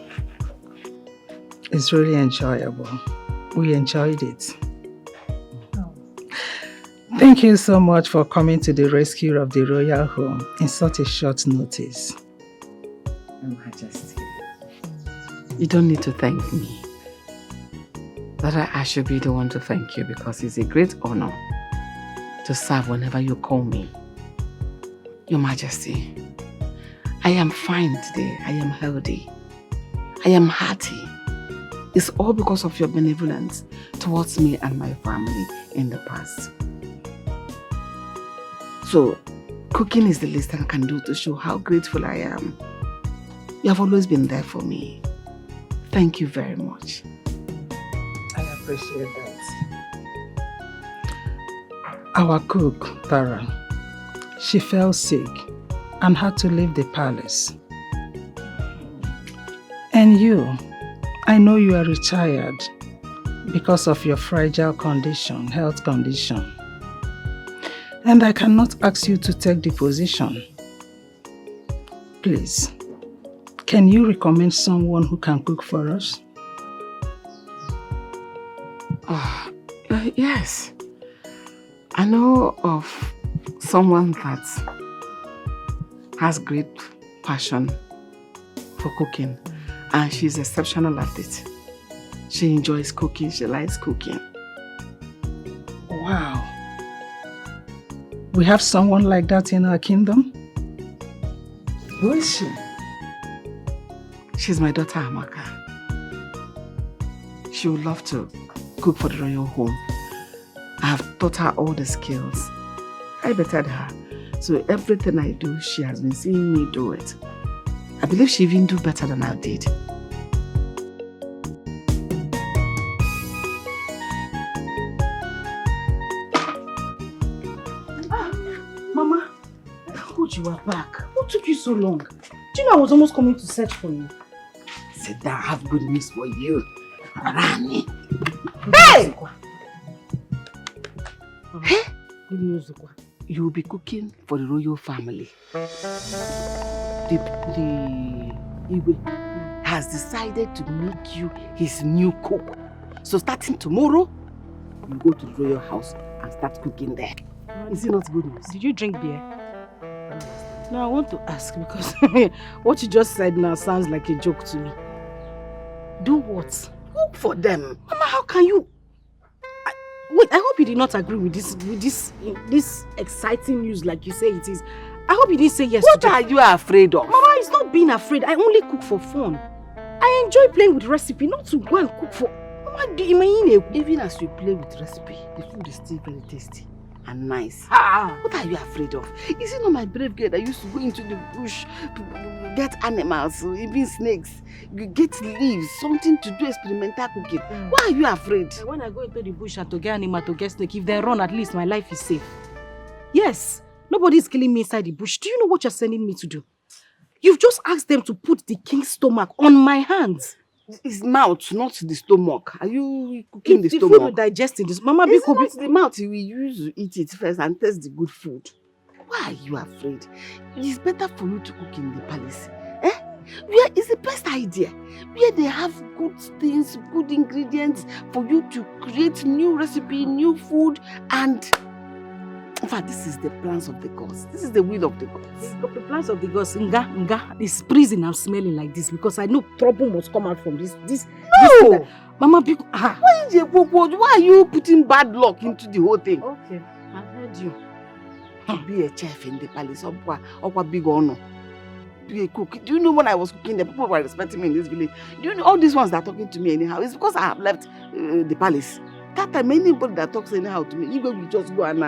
is really enjoyable. We enjoyed it. Thank you so much for coming to the rescue of the royal home in such a short notice. Your Majesty, you don't need to thank me. But I should be the one to thank you because it's a great honor to serve whenever you call me. Your Majesty, I am fine today. I am healthy. I am hearty. It's all because of your benevolence towards me and my family in the past. So, cooking is the least I can do to show how grateful I am. You have always been there for me. Thank you very much. I appreciate that. Our cook, Tara, she fell sick and had to leave the palace. And you, I know you are retired because of your fragile condition, health condition. And I cannot ask you to take the position. Please, can you recommend someone who can cook for us? Yes. I know of someone that has great passion for cooking, and she's exceptional at it. She enjoys cooking, she likes cooking. Wow. We have someone like that in our kingdom? Who is she? She's my daughter, Amaka. She would love to cook for the royal home. I have taught her all the skills. I bettered her. So everything I do, she has been seeing me do it. I believe she even do better than I did. Mama, good you are back. What took you so long? Do you know I was almost coming to search for you? Sit down, I have good news for you. Rani. Hey! Hey! Good news. You will be cooking for the royal family. The Igwe has decided to make you his new cook. So starting tomorrow, you go to the royal house and start cooking there. Is it not good news? Did you drink beer? No, I want to ask because what you just said now sounds like a joke to me. Do what? Cook for them. Mama, how can you? Wait, I hope you did not agree with this exciting news like you say it is. I hope you didn't say yes what to are you afraid of? Mama, it's not being afraid. I only cook for fun. I enjoy playing with recipe, not to go and cook for... Mama, do you mean even as you play with recipe, the food is still very tasty and nice. What are you afraid of? Is it not my brave girl that used to go into the bush to get animals, even snakes, you get leaves, something to do experimental cooking? Why are you afraid? When I go into the bush and to get animal, to get snake, if they run, at least my life is safe. Yes, nobody is killing me inside the bush. Do you know what you're sending me to do? You've just asked them to put the king's stomach on my hands. His mouth, not the stomach. Are you cooking the stomach? The food will digest in this. Mama, it's not the mouth. We use to eat it first and taste the good food. Why are you afraid? It's better for you to cook in the palace. Where is the best idea? Where they have good things, good ingredients for you to create new recipe, new food, and... In fact, this is the plans of the gods. This is the will of the gods. The plans of the gods. Nga, it's prison I'm smelling like this because I know trouble must come out from this. No! Mama, why are you putting bad luck into the whole thing? Okay, I've heard told you. To be a chef in the palace, or big honor. Be a cook. Do you know when I was cooking, the people were respecting me in this village? Do you know all these ones that are talking to me anyhow? It's because I have left the palace. That time, anybody that talks anyhow to me, you will just go and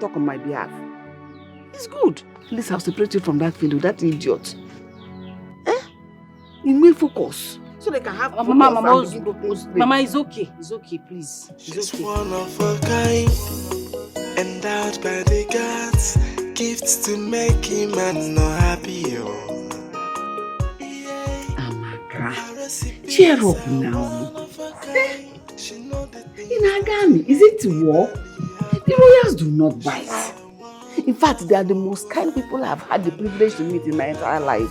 talk on my behalf. It's good. At least I'll separate you from that fellow, that idiot. You may focus. So they can have Mama, it's okay. It's okay, please. She's one of a kind, endowed by the gods, gifts to make him man not happy. Amaka, cheer up now. In Agami, is it war? The royals do not bite. In fact, they are the most kind people I've had the privilege to meet in my entire life.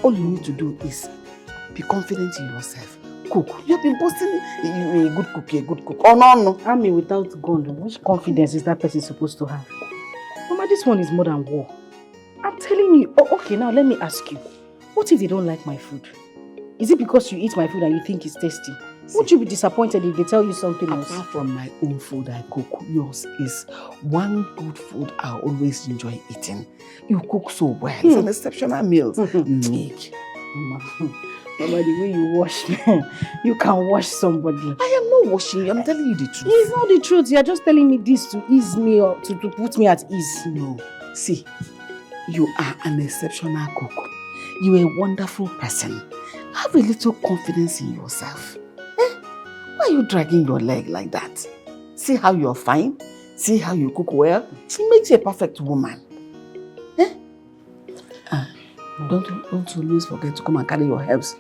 All you need to do is be confident in yourself. Cook. You've been posting you're a good cook. Oh no. Army without gun. Which confidence is that person supposed to have? Mama, this one is more than war. I'm telling you. Oh, okay, now let me ask you. What if they don't like my food? Is it because you eat my food and you think it's tasty? Would you be disappointed if they tell you something else? Apart from my own food I cook, yours is one good food I always enjoy eating. You cook so well. It's an exceptional meal you make. Mama, the way you wash me, you can wash somebody. I am not washing you. I'm telling you the truth. It's not the truth. You're just telling me this to ease me or to put me at ease. No. See, you are an exceptional cook. You are a wonderful person. Have a little confidence in yourself. Why are you dragging your leg like that? See how you're fine? See how you cook well? It makes you a perfect woman. Don't always forget to come and carry your herbs.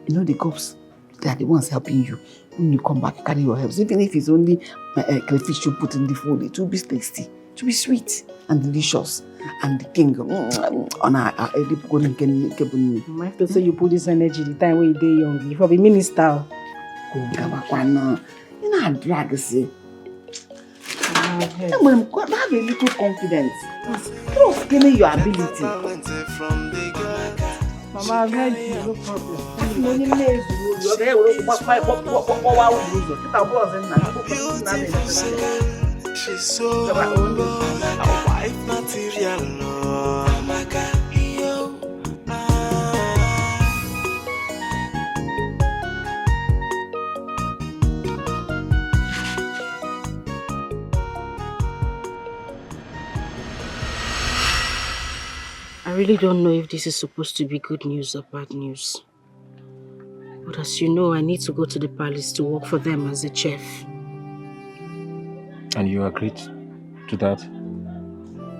You know the cops, they are the ones helping you. When you come back, carry your herbs. Even if it's only crayfish you put in the food, it will be tasty. It will be sweet and delicious. And the king, on a I have to say you put this energy the time when you're young. You probably minister. You know, drag see. Have a little confidence. Trust in your ability. Mama, I've heard you, no problem. She's so a wife material, no. Amaka, I really don't know if this is supposed to be good news or bad news. But as you know, I need to go to the palace to work for them as a chef. And you agreed to that?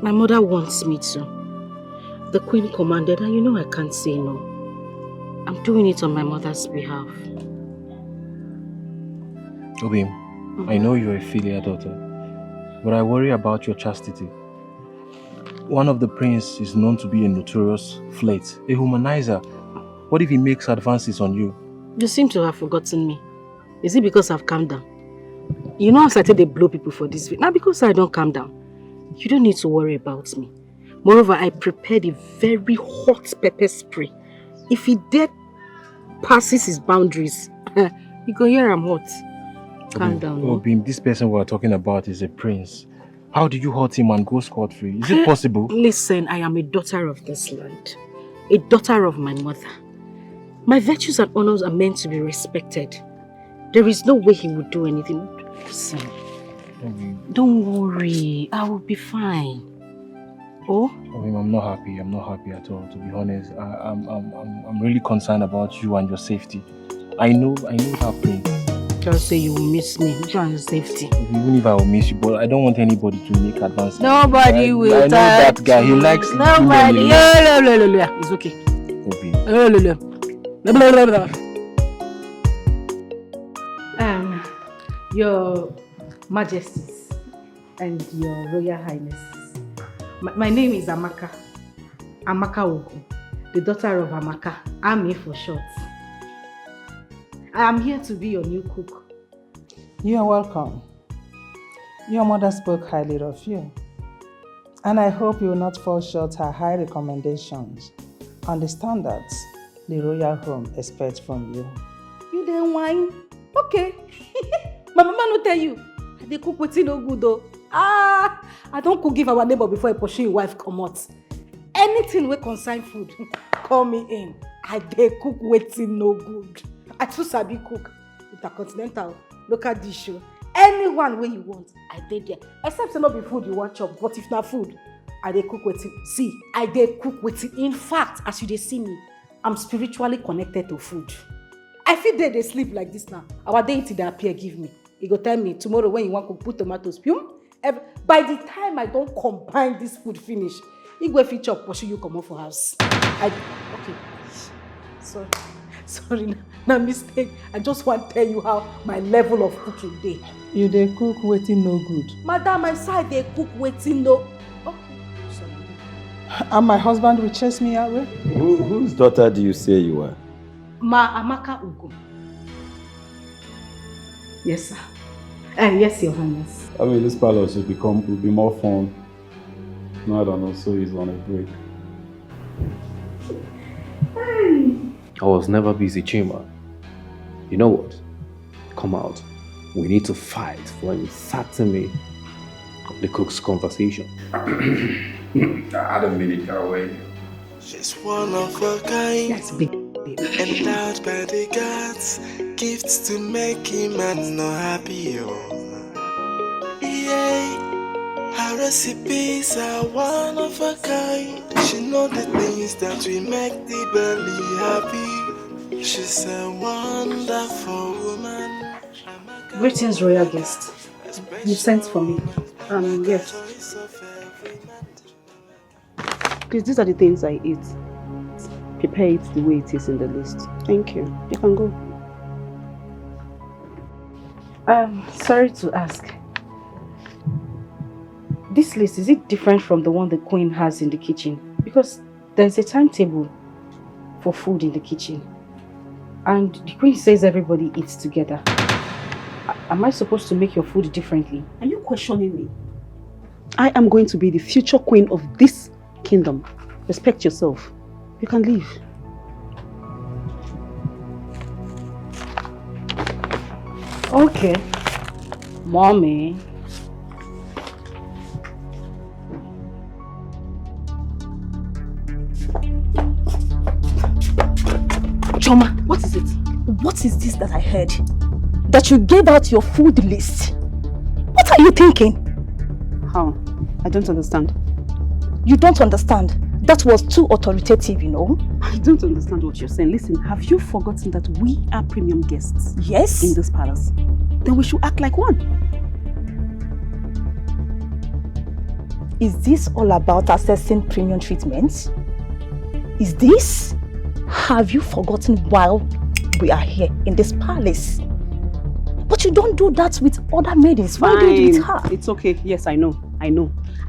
My mother wants me to. The queen commanded, and you know I can't say no. I'm doing it on my mother's behalf. Obim, I know you're a filial daughter, but I worry about your chastity. One of the princes is known to be a notorious flirt, a humanizer. What if he makes advances on you? You seem to have forgotten me. Is it because I've calmed down? You know I've started to blow people for this video. Now because I don't calm down, you don't need to worry about me. Moreover, I prepared a very hot pepper spray. If he dare passes his boundaries, you go hear I'm hot. Calm down. Obim, this person we're talking about is a prince. How do you hurt him and go scot-free? Is it possible? Listen, I am a daughter of this land. A daughter of my mother. My virtues and honors are meant to be respected. There is no way he would do anything. Listen, don't worry. I will be fine. Oh? Obim, I'm not happy. I'm not happy at all, to be honest. I'm really concerned about you and your safety. I know that prince. Just say you will miss me. Which one is safety? Even if I will miss you, but I don't want anybody to make advances. Nobody will. I know that guy. He likes. Nobody. It's okay. Your Majesties and Your Royal Highness. My name is Amaka. Amaka Ogu, the daughter of Amaka. Ami for short. I am here to be your new cook. You are welcome. Your mother spoke highly of you. And I hope you will not fall short her high recommendations on the standards the royal home expects from you. You didn't whine? Okay. My mama no tell you. They cook with no good though. Ah! I don't cook give our neighbor before I pursue your wife come out. Anything we consign food, call me in. I dey cook waiting no good. I too sabi cook. Intercontinental, local dish. Anyone way you want, I dey there. Except say no be food you want chop, but if na food, I dey cook waiting. See, I dey cook waiting. In fact, as you dey see me, I'm spiritually connected to food. I feel they sleep like this now. Our deity dey appear give me. He go tell me tomorrow when you want to put tomatoes, by the time I don't combine this food finish, he go fit chop pursue you come out for house. Okay. Sorry, na mistake. I just want to tell you how my level of cooking dey. You dey cook waiting no good. Madam, I say they cook waiting no. Okay, sorry. And my husband will chase me away? Whose daughter do you say you are? Amaka Ugo. Yes, sir. Yes, Your Highness. I mean, this palace will be more fun. No, I don't know, so he's on a break. I was never busy, Chima. You know what? Come out. We need to fight for a 30-minute of the cook's conversation. I had a minute away. She's one of a kind. That's big. Endowed by the gods, gifts to make him man not happy. Yeah, her recipes are one of a kind. She know the things that will make the belly happy. She's a wonderful woman. Greetings, royal guest. You sent for me. Yes. Please, these are the things I eat. Prepare it the way it is in the list. Thank you. You can go. Sorry to ask. This list, is it different from the one the queen has in the kitchen? Because there's a timetable for food in the kitchen. And the queen says everybody eats together. Am I supposed to make your food differently? Are you questioning me? I am going to be the future queen of this kingdom. Respect yourself. You can leave. Okay. Mommy. Choma, what is it? What is this that I heard? That you gave out your food list? What are you thinking? How? I don't understand. You don't understand? That was too authoritative, you know? I don't understand what you're saying. Listen, have you forgotten that we are premium guests? Yes. In this palace. Then we should act like one. Is this all about assessing premium treatment? Is this? Have you forgotten while we are here in this palace? But you don't do that with other maidens. Fine. Why do you do it with her? It's okay. Yes, I know. I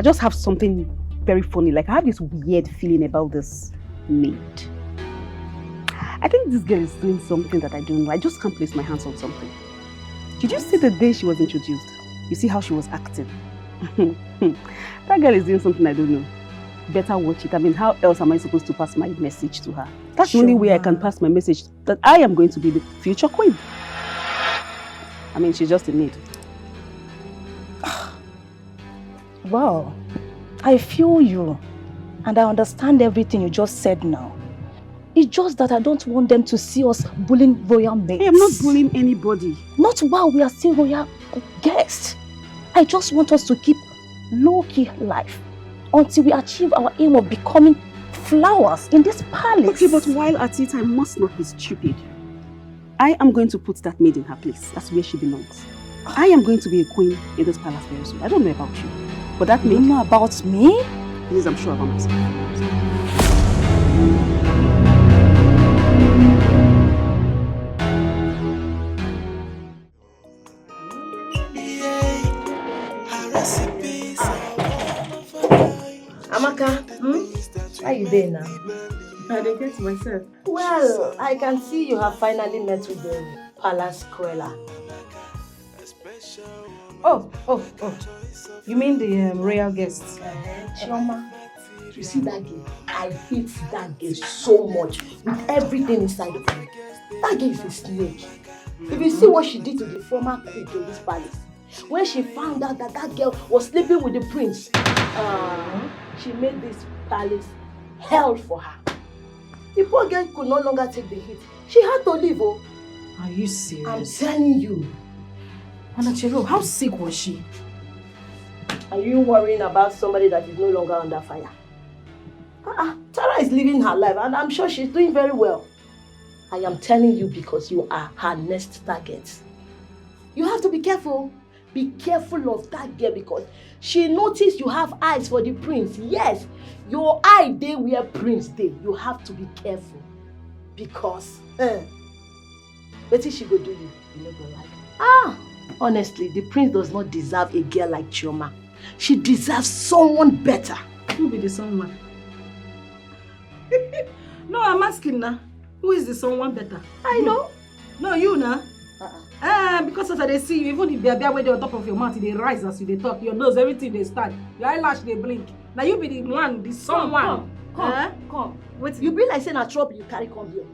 just have something very funny. Like, I have this weird feeling about this maid. I think this girl is doing something that I don't know. I just can't place my hands on something. Did you see the day she was introduced? You see how she was acting? That girl is doing something I don't know. Better watch it. I mean, how else am I supposed to pass my message to her? That's the only way I can pass my message, that I am going to be the future queen. I mean, she's just a maid. Wow. I feel you. And I understand everything you just said now. It's just that I don't want them to see us bullying royal maids. Hey, I'm not bullying anybody. Not while we are still royal guests. I just want us to keep low-key life until we achieve our aim of becoming flowers in this palace. Okay, but while at it, I must not be stupid. I am going to put that maid in her place. That's where she belongs. I am going to be a queen in this palace very soon. I don't know about you, but that maid... You know about me? Yes, I'm sure about myself. Amaka, how you doing now? I didn't get myself. Well, I can see you have finally met with the palace Cruella. Oh. You mean the royal guests? Chioma, you see that girl? I hate that girl so much with everything inside of me. That girl is a snake. If you see what she did to the former cook in this palace, When she found out that that girl was sleeping with the prince, she made this palace hell for her. The poor girl could no longer take the hit. She had to leave. Oh. Are you serious? I'm telling you. Anachero, how sick was she? Are you worrying about somebody that is no longer under fire? Tara is living her life and I'm sure she's doing very well. I am telling you because you are her next target. You have to be careful. Be careful of that girl because she noticed you have eyes for the prince. Yes, your eye day where prince day. You have to be careful because wetin she go do you? You no go like. Honestly, the prince does not deserve a girl like Chioma. She deserves someone better. Who be the someone? No, I'm asking now. Who is the someone better? I know. No, you now. Because as they see you, even if they are way on top of your mouth, they rise as you they talk. Your nose, everything they start. Your eyelash they blink. Now you be the one, the someone. Come. Wait, you be like saying a trouble you carry come here.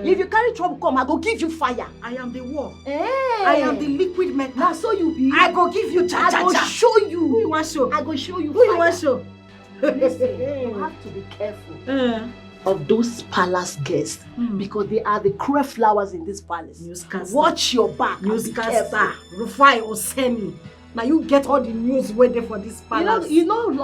If you carry trouble come, I go give you fire. I am the war. I am the liquid metal. Now so you be. I go give you cha. I go show you. Who you want show? I go show you. Who you want show? Listen, you have to be careful of those palace guests because they are the cruel flowers in this palace. Newscaster. Watch your back. Newscaster. Rufai or Semi. Now you get all the news waiting for this palace. You know I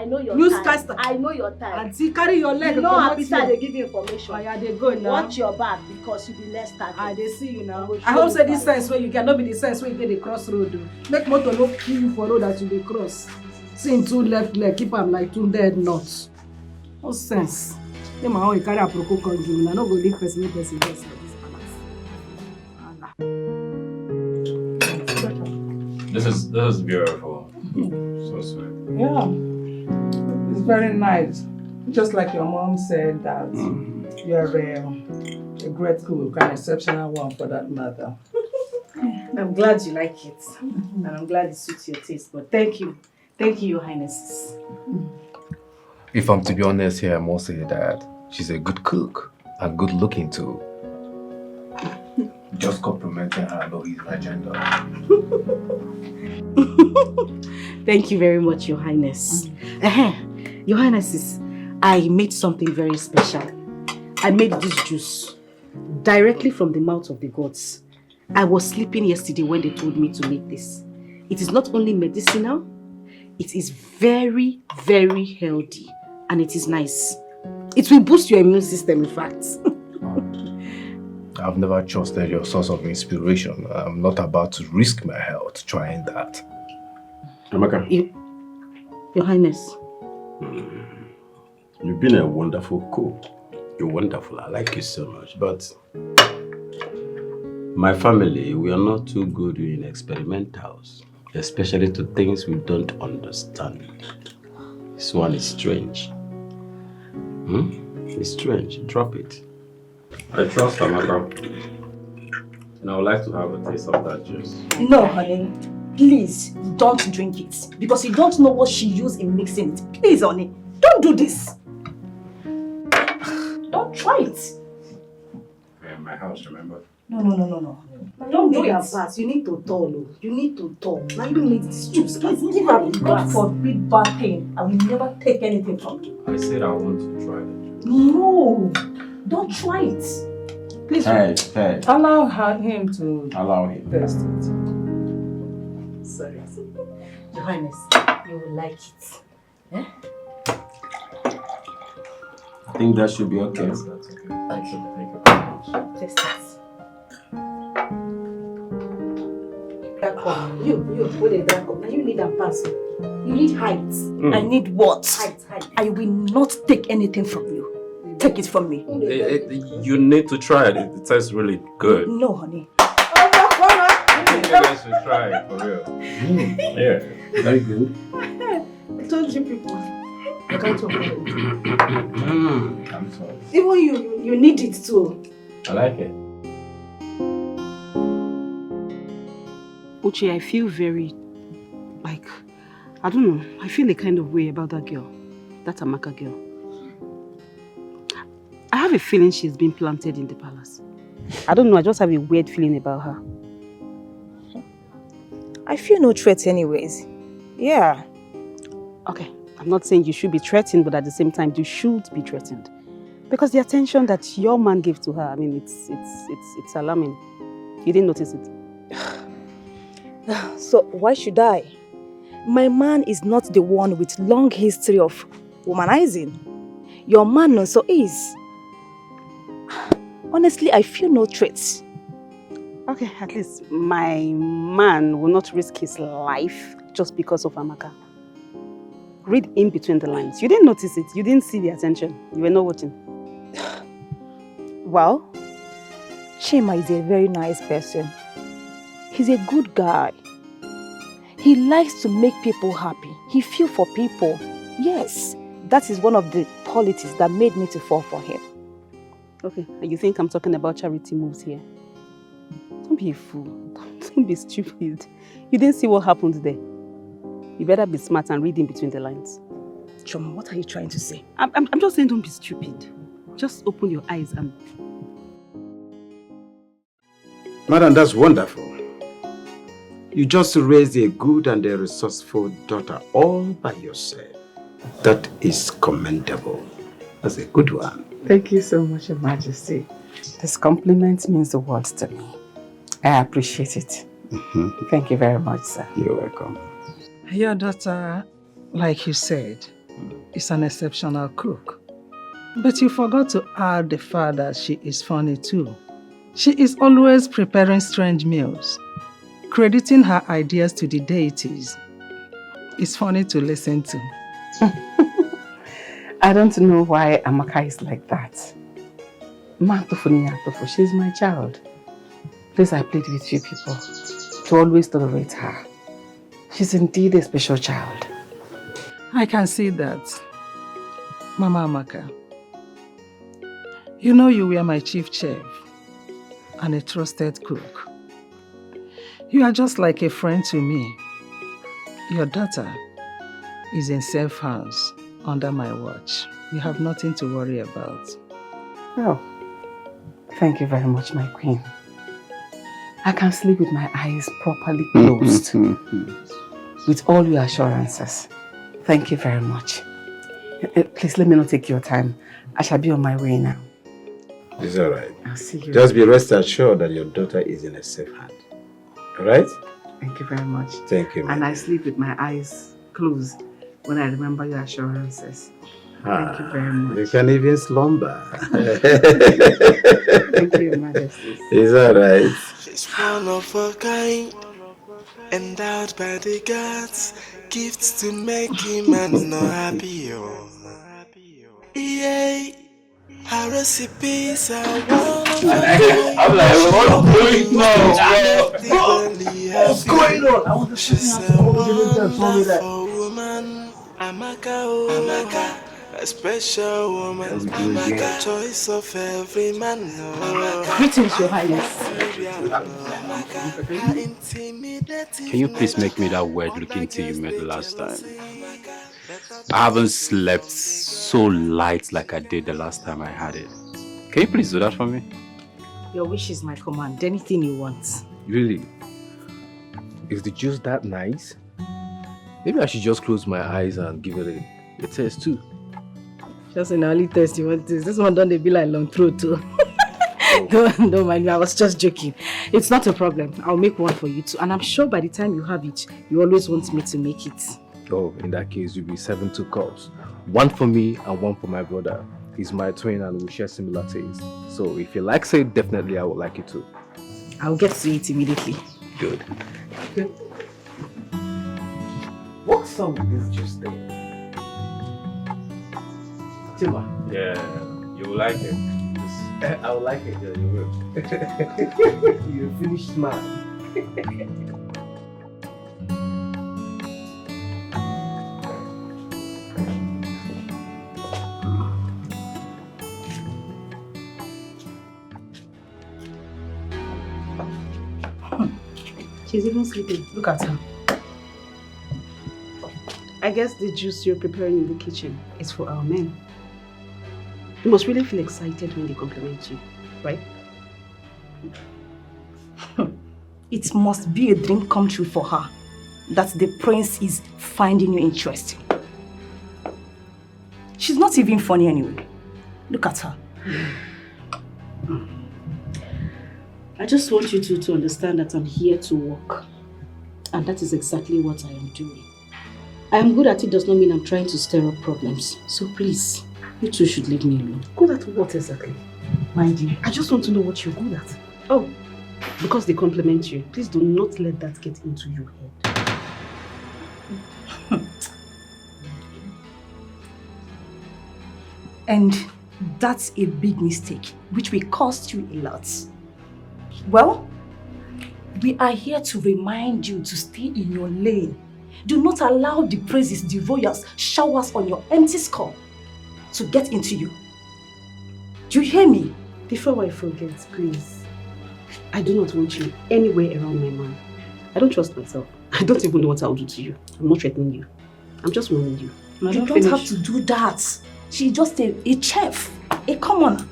know your newscaster. I know your time. Auntie, carry your leg. You know how Peter they give you information. Yeah, they go now. Watch your back because you be less target. I they see you now. I hope say this sense where you can not be the sense where you get the crossroad. Make motor no kill you for road that you dey cross. See two left leg, keep them like two dead nuts. No sense. Them how you carry a proko conjuring. I no go leave person make person just for this palace. This is beautiful. So sweet. Yeah, it's very nice. Just like your mom said that you're a great cook, an exceptional one for that matter. I'm glad you like it, and I'm glad it suits your taste. But thank you, Your Highnesses. If I'm to be honest here, I must say that she's a good cook and good looking too. Just complimenting her no hidden agenda. Thank you very much, Your Highness. Your Highnesses, I made something very special. I made this juice directly from the mouth of the gods. I was sleeping yesterday when they told me to make this. It is not only medicinal, it is very, very healthy and it is nice. It will boost your immune system, in fact. I've never trusted your source of inspiration. I'm not about to risk my health trying that. Amaka. Your Highness. You've been a wonderful cook. You're wonderful. I like you so much. But my family, we are not too good in experimentals, especially to things we don't understand. This one is strange. It's strange. Drop it. I trust Amaka. And I would like to have a taste of that juice. No, honey. Please, don't drink it. Because you don't know what she used in mixing it. Please, honey. Don't do this. Don't try it. We're in my house, remember? No. Don't do your part. You need to talk. You need to talk. Now you don't need this juice. Please give her a God glass. forbid bad thing. I will never take anything from you. I said I want to try it. No. Don't try it. Please. Hey. Allow him to Allow him. test it. Sorry. Your Highness, you will like it. Eh? I think that should be okay. That's okay. Thank you very much. Test it. You, what is that? Now you need a pass. You need height. I need what? Height. I will not take anything from you. Take it from me. You need to try it. It tastes really good. No, honey. You guys should try it for real. Yeah, very good. I told you people. I can't talk about it. I'm sorry. Even you need it too. I like it. Uche, I feel very, I don't know, I feel a kind of way about that girl, that Amaka girl. I have a feeling she's been planted in the palace. I don't know, I just have a weird feeling about her. I feel no threat anyways. Yeah. Okay, I'm not saying you should be threatened, but at the same time, you should be threatened. Because the attention that your man gave to her, I mean, it's alarming. You didn't notice it. So why should I? My man is not the one with long history of womanizing. Your man Nonso is. Honestly, I feel no threats. Okay, at least my man will not risk his life just because of Amaka. Read in between the lines. You didn't notice it. You didn't see the attention. You were not watching. Well, Chima is a very nice person. He's a good guy. He likes to make people happy. He feels for people. Yes, that is one of the qualities that made me to fall for him. Okay, and you think I'm talking about charity moves here? Don't be a fool. Don't be stupid. You didn't see what happened there. You better be smart and read in between the lines. Choma, what are you trying to say? I'm just saying don't be stupid. Just open your eyes and... Madam, that's wonderful. You just raised a good and a resourceful daughter all by yourself. That is commendable. That's a good one. Thank you so much, Your Majesty. This compliment means the world to me. I appreciate it. Thank you very much, sir. You're welcome. Your daughter, like you said, is an exceptional cook. But you forgot to add the fact that she is funny too. She is always preparing strange meals, crediting her ideas to the deities. It's funny to listen to. I don't know why Amaka is like that. She's my child. Please, I plead with you people to always tolerate her. She's indeed a special child. I can see that, Mama Amaka. You know you were my chief chef and a trusted cook. You are just like a friend to me. Your daughter is in safe hands under my watch. You have nothing to worry about. Oh, thank you very much, my queen. I can sleep with my eyes properly closed. With all your assurances. Thank you very much. Please let me not take your time. I shall be on my way now. It's all right. I'll see you. Just be rest assured that your daughter is in a safe hand. All right? Thank you very much. Thank you, And I sleep with my eyes closed when I remember your assurances. Thank you very much. You can even slumber. Thank you, Your Majesty. It's all right. She's one of a kind, endowed by the gods, gifts to make him and no happy. Yeah, her recipes are one of a kind. I'm like, what's going on? She's a wonderful woman. Amaka, oh Amaka. A special woman, Amaka, choice of every man. Greetings, Your Highness. Can you please make me that weird-looking tea you made the last time? I haven't slept so light like I did the last time I had it. Can you please do that for me? Your wish is my command. Anything you want. Really? Is the juice that nice? Maybe I should just close my eyes and give it a taste too. Just an early test you want this. This one don't be like long throat too. Don't mind me, I was just joking. It's not a problem. I'll make one for you too. And I'm sure by the time you have it, you always want me to make it. Oh, in that case, you'll be 7 2 cups. One for me and one for my brother. He's my twin and we share similar tastes. So if you like it, definitely I would like it too. I'll get to it immediately. Good. Okay. What's up with this juice thing? Yeah, you will like it. I will like it, yeah, you will. You're a finished man. She's even sleeping. Look at her. I guess the juice you're preparing in the kitchen is for our men. You must really feel excited when they compliment you, right? It must be a dream come true for her that the prince is finding you interesting. She's not even funny anyway. Look at her. I just want you two to understand that I'm here to work. And that is exactly what I am doing. I am good at it does not mean I'm trying to stir up problems. So please, you two should leave me alone. Good at what exactly? Mind you, I just want to know what you're good at. Oh, because they compliment you. Please do not let that get into your head. And that's a big mistake, which will cost you a lot. Well, we are here to remind you to stay in your lane. Do not allow the praises, the royals, showers on your empty skull to get into you. Do you hear me? Before I forget, please. I do not want you anywhere around my man. I don't trust myself. I don't even know what I'll do to you. I'm not threatening you. I'm just warning you. You don't have to do that. She's just a chef, a commoner.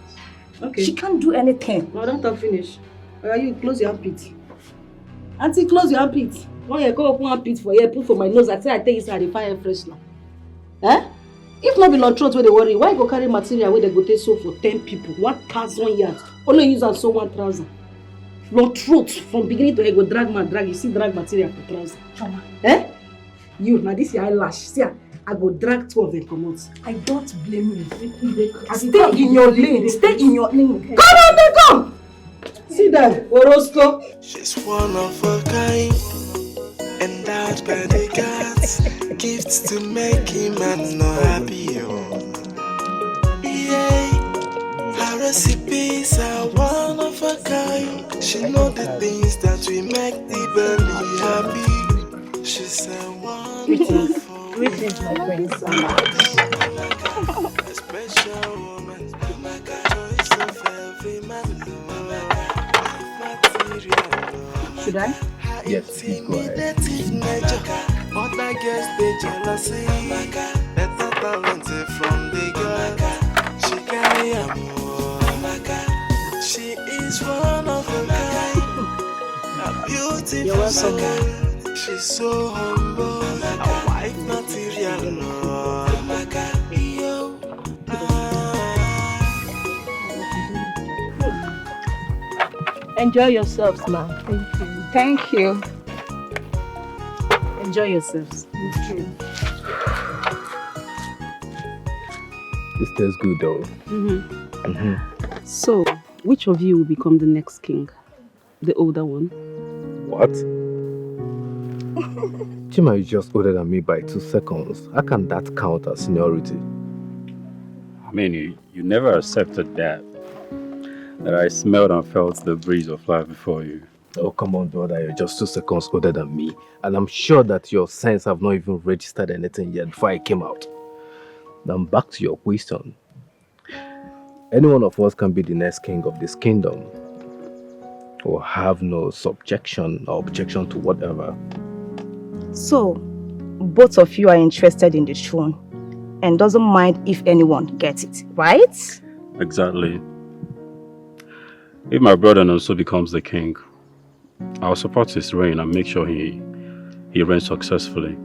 Okay. She can't do anything. No, don't finish. Why are you close your armpit? Auntie, close your armpit. When you go open armpit for here, put for my nose, I say I take inside the fire freshener. Eh? If not be long throat where they worry, why you go carry material where they go take sew for 10 people, 1,000 yards? Only use and sew 1,000. Long throat from beginning to end go drag, you see drag material for trouser. Choma. Eh? You, now this your eyelash. See, I go drag 2 of them come out. I don't blame you. Stay in your lane. Stay in your lane. Come on, they come! See that, Orozco. She's one of a kind, endowed by the gods, gifts to make him man not happy. Yeah, her recipes are one of a kind. She know the things that we make the belly happy. She's a wonderful. Greetings, my friends. A special woman. Amaka, choice of every man. Should I? Yes, please go ahead. Other girls they jealousy. Better talented from the girl. She carry a more. She is one of a kind. A beautiful soul. She's so humble. A wife material. Enjoy yourselves, ma'am. Thank you. Enjoy yourselves. This tastes good though. So, which of you will become the next king? The older one? What? Chima is just older than me by 2 seconds. How can that count as seniority? I mean, you never accepted that I smelled and felt the breeze of life before you. Oh, come on, brother. You're just 2 seconds older than me. And I'm sure that your sense have not even registered anything yet before I came out. Now, back to your question. Any one of us can be the next king of this kingdom. Or have no subjection or objection to whatever. So, both of you are interested in the throne and doesn't mind if anyone gets it, right? Exactly. If my brother Nonso becomes the king, I'll support his reign and make sure he reigns successfully.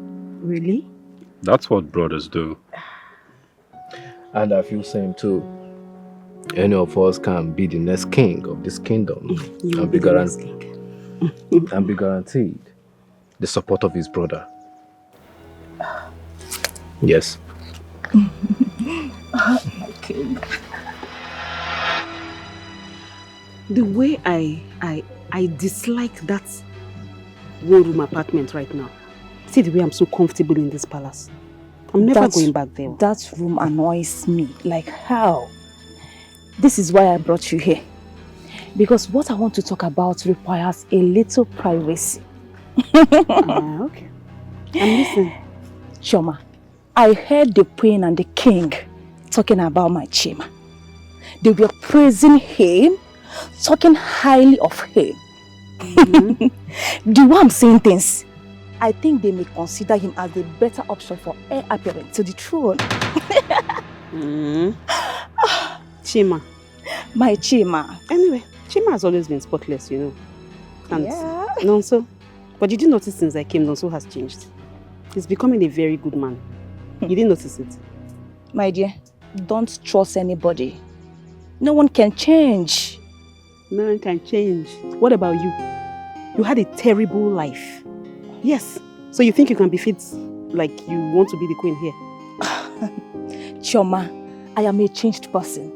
Really? That's what brothers do. And I feel same too. Any of us can be the next king of this kingdom and be guaranteed the support of his brother. Yes. Okay. The way I dislike that one-room apartment right now. See the way I'm so comfortable in this palace. I'm never going back there. That room annoys me. Like how? This is why I brought you here. Because what I want to talk about requires a little privacy. Okay. I'm listening. Choma, I heard the queen and the king talking about my Chima. They were praising him, talking highly of him. The way I'm saying things, I think they may consider him as the better option for heir apparent to the throne. Chima. My Chima. Anyway, Chima has always been spotless, you know. And Yeah. Nonso. But did you notice since I came, Nonso has changed? He's becoming a very good man. You didn't notice it? My dear, don't trust anybody. No one can change. No one can change. What about you? You had a terrible life. Yes. So you think you can be fit like you want to be the queen here? Chioma, I am a changed person.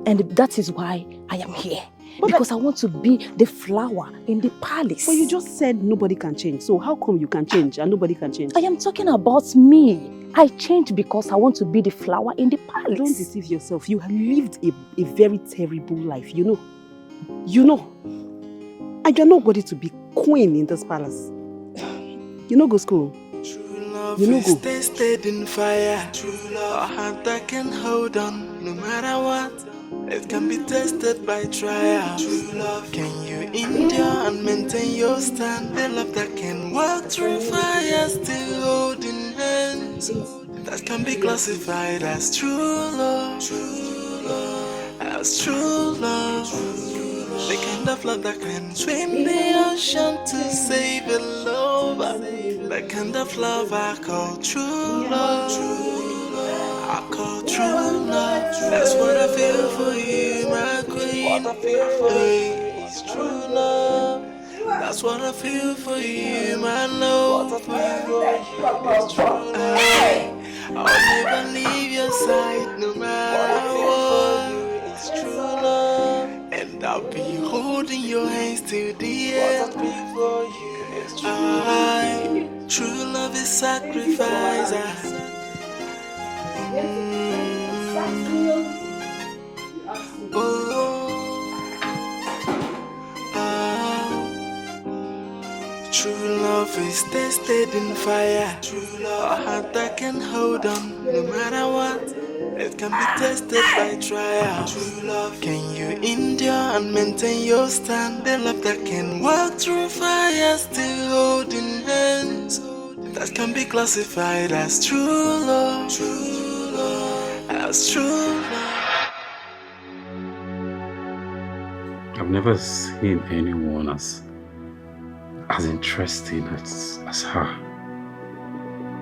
And that is why I am here. Because I want to be the flower in the palace. But you just said nobody can change. So how come you can change and nobody can change? I am talking about me. I changed because I want to be the flower in the palace. Don't deceive yourself. You have lived a very terrible life, you know. You know. And you're not worthy to be queen in this palace. You know, go school. You know, go. Tested in fire. True love, a heart that can hold on no matter what. It can be tested by trial. True love, can you endure and maintain your stand? The love that can walk through fire, still holding hands. That can be classified as true love. True love, as true love. The kind of love that can swim the ocean to save a lover. The kind of love I call true love. I call true love. That's what I feel for you, my queen. Hey, it's true love. That's what I feel for you, my love. It's true love. I'll never leave your side, no matter what. It's true love. And I'll be holding your hands till the end. True love is sacrifice. True love is tested in fire. True love, a heart that can hold on no matter what. It can be tested by trial. True love, can you endure and maintain your stand? The love that can walk through fire, still holding hands. That can be classified as true love. True love, as true love. I've never seen anyone as interesting as her.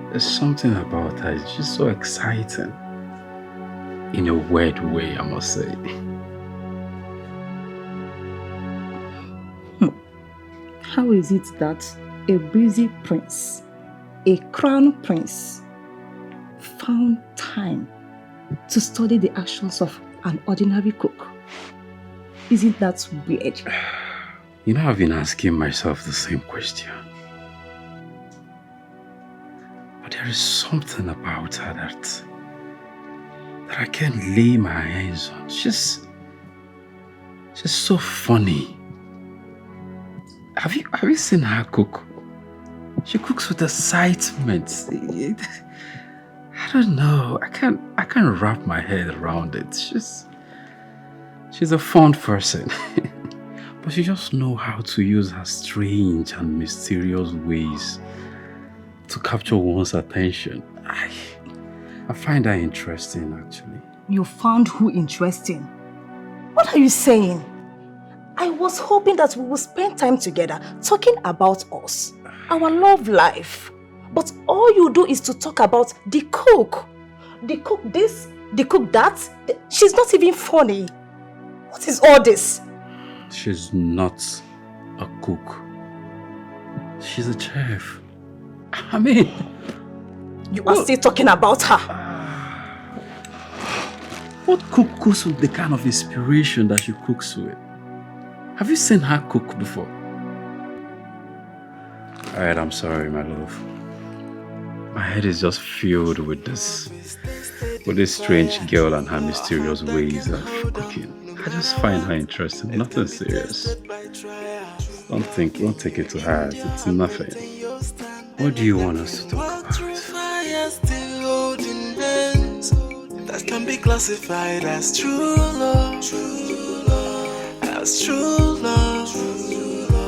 There's something about her, it's just so exciting. In a weird way, I must say. How is it that a busy prince, a crown prince, found time to study the actions of an ordinary cook? Isn't that weird? You know, I've been asking myself the same question. But there is something about her that I can't lay my hands on. She's so funny. Have you seen her cook? She cooks with excitement. I don't know. I can't wrap my head around it. She's a fun person. But she just knows how to use her strange and mysterious ways to capture one's attention. I find that interesting, actually. You found who interesting? What are you saying? I was hoping that we would spend time together talking about us, our love life. But all you do is to talk about the cook. The cook this, the cook that. She's not even funny. What is all this? She's not a cook. She's a chef. I mean... You are still talking about her. What cook cooks with the kind of inspiration that she cooks with? Have you seen her cook before? Alright, I'm sorry, my love. My head is just filled with this strange girl and her mysterious ways of cooking. I just find her interesting, nothing serious. Don't take it to heart, it's nothing. What do you want us to talk about? That can be classified as true love. As true love.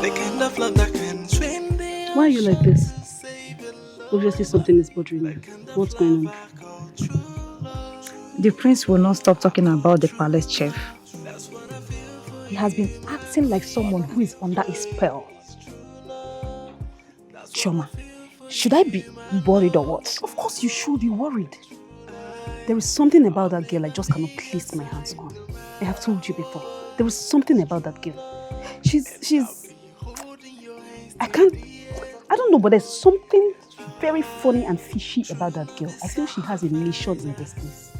The kind of love that can swim the Why are you like this? Obviously something is bothering you. What's going on? The prince will not stop talking about the palace chef. He has been acting like someone who is under a spell. Choma, should I be worried or what? Of course you should be worried. There is something about that girl I just cannot place my hands on. I have told you before. There is something about that girl. I don't know, but there's something very funny and fishy about that girl. I feel she has a mission in this place.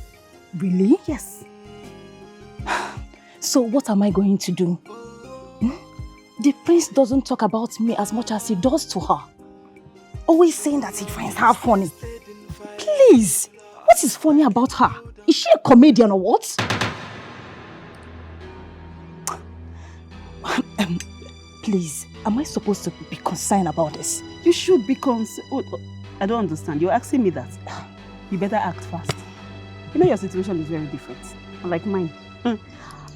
Really? Yes. So what am I going to do? The prince doesn't talk about me as much as he does to her. Always saying that he finds her funny. Please, what is funny about her? Is she a comedian or what? Please, am I supposed to be concerned about this? You should be concerned. Oh, I don't understand. You're asking me that. You better act fast. You know your situation is very different. Unlike mine.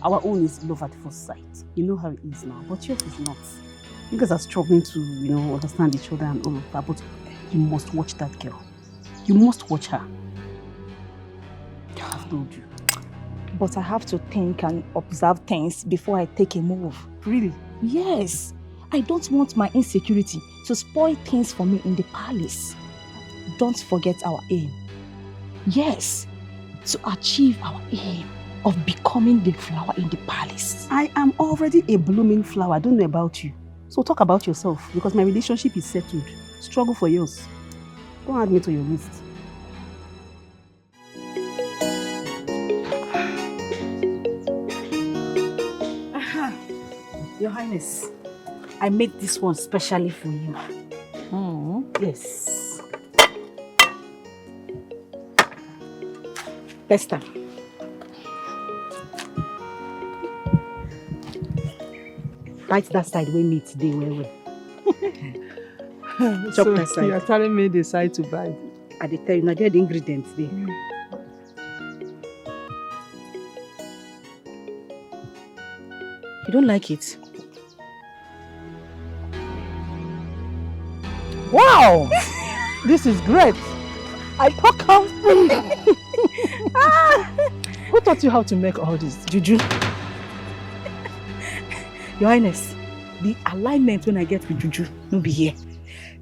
Our own is love at first sight. You know how it is now, but yours is not. You guys are struggling to, understand each other and all of that, but you must watch that girl. You must watch her. I've told you. But I have to think and observe things before I take a move. Really? Yes. I don't want my insecurity to spoil things for me in the palace. Don't forget our aim. Yes, to achieve our aim of becoming the flower in the palace. I am already a blooming flower. I don't know about you. So talk about yourself, because my relationship is settled. Struggle for yours. Don't add me to your list. Your Highness, I made this one specially for you. Yes. Testa. Right that side we meet today, well. Chop that side. You are telling me the side to bite. I did tell you, now there are the ingredients there. You don't like it? Wow! This is great. I talk how. Who taught you how to make all this? Juju. Your Highness, the alignment when I get with Juju will be here.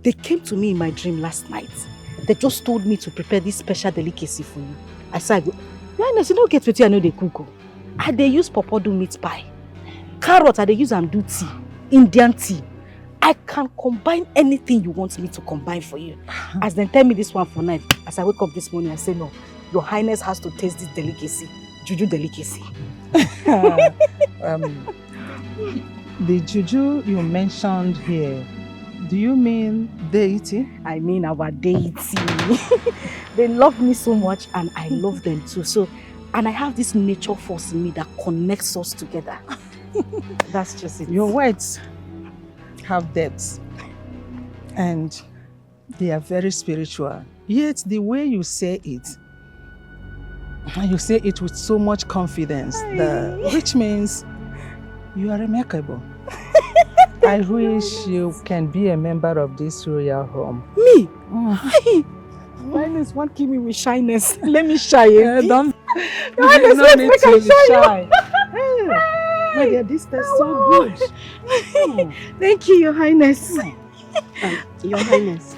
They came to me in my dream last night. They just told me to prepare this special delicacy for you. I said, Your Highness, you don't get with you, I know they cook. And they use pawpaw do meat pie. Carrot, and they use and do tea. Indian tea. I can combine anything you want me to combine for you. As they tell me this one for night, as I wake up this morning, I say, no, Your Highness has to taste this delicacy. Juju delicacy. The Juju you mentioned here, do you mean deity? I mean our deity. They love me so much and I love them too. And I have this nature force in me that connects us together. That's just it. Your words have depths and they are very spiritual. Yet the way you say it with so much confidence, which means you are remarkable. I wish you can be a member of this royal home. Me? Highness won't give me with shyness. Let me shy. Don't. Highness, no need to be shy. My dear, this tastes so good. Thank you, Your Highness. Your Highness,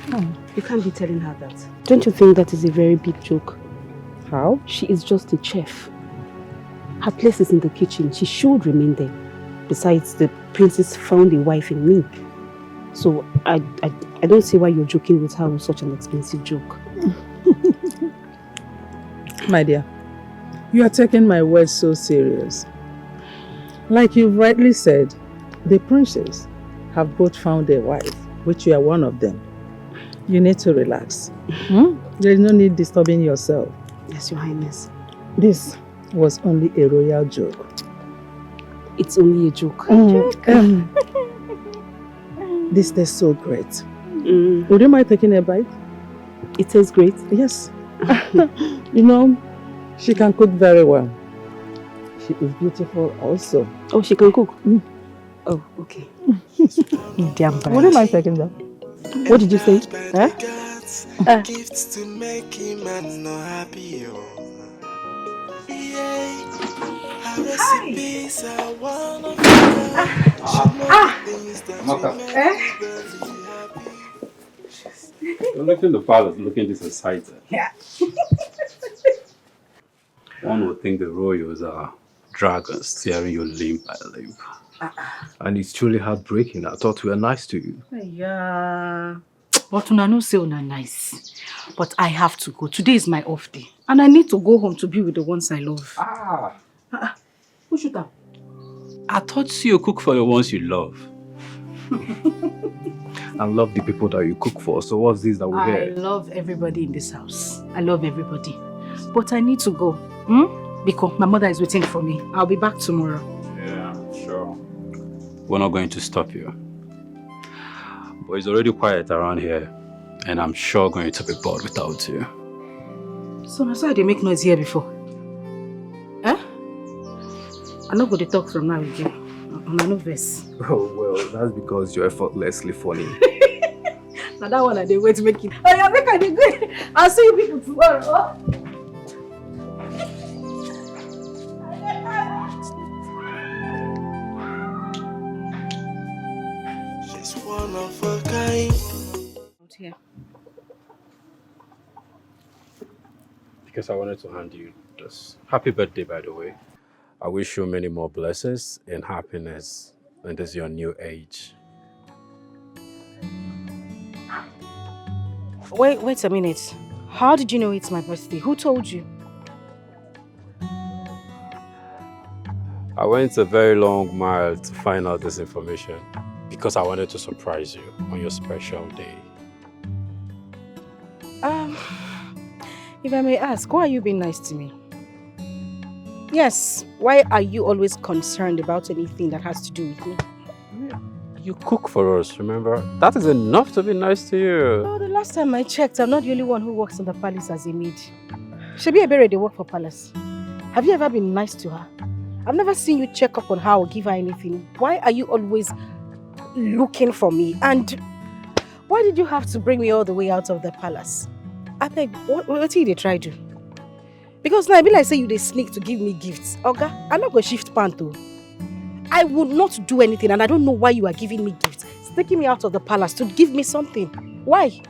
you can't be telling her that. Don't you think that is a very big joke? How? She is just a chef. Her place is in the kitchen. She should remain there. Besides, the princess found a wife in me. So I don't see why you're joking with her with such an expensive joke. My dear, you are taking my words so serious. Like you rightly said, the princes have both found a wife, which you are one of them. You need to relax. There is no need disturbing yourself. Yes, Your Highness. This was only a royal joke. It's only a joke. This tastes so great. Would you mind taking a bite? It tastes great? Yes. You know, she can cook very well. She is beautiful also. Oh, she can cook? Oh, okay. Damn bad. Would you mind taking that? What did you say? Gifts to make him not happy. Her recipes are one of a kind. She knows the things that we make very happy. You're looking the palace, looking this excited. Yeah. One would think the royals are dragons tearing you limb by limb. And it's truly heartbreaking. I thought we were nice to you. Yeah. But una no say una nice. But I have to go. Today is my off day. And I need to go home to be with the ones I love. Who shoot up? I thought you cook for the ones you love. And love the people that you cook for. So what's this that we I hear? love everybody in this house. I love everybody. But I need to go. Because my mother is waiting for me. I'll be back tomorrow. Yeah, sure. We're not going to stop you. But it's already quiet around here. And I'm sure going to be bored without you. So that's why they make noise here before. Eh? I'm not going to talk from now again. I'm not nervous. Oh, well, that's because you're effortlessly funny. Now that one I did wait to make it. Oh yeah, make I did good. I'll see you people tomorrow. She's one of a kind. Here. Because I wanted to hand you this. Happy birthday, by the way. I wish you many more blessings and happiness in this your new age. Wait a minute. How did you know it's my birthday? Who told you? I went a very long mile to find out this information because I wanted to surprise you on your special day. If I may ask, why are you being nice to me? Yes, why are you always concerned about anything that has to do with me? You cook for us, remember? That is enough to be nice to you. Oh, the last time I checked, I'm not the only one who works in the palace as a maid. Shebi Ebere, they work for palace. Have you ever been nice to her? I've never seen you check up on her or give her anything. Why are you always looking for me? And why did you have to bring me all the way out of the palace? I beg, what did they try to do? Because now I be like say you they sneak to give me gifts. Oga, I'm not going to shift panto. I would not do anything and I don't know why you are giving me gifts. It's taking me out of the palace to give me something. Why?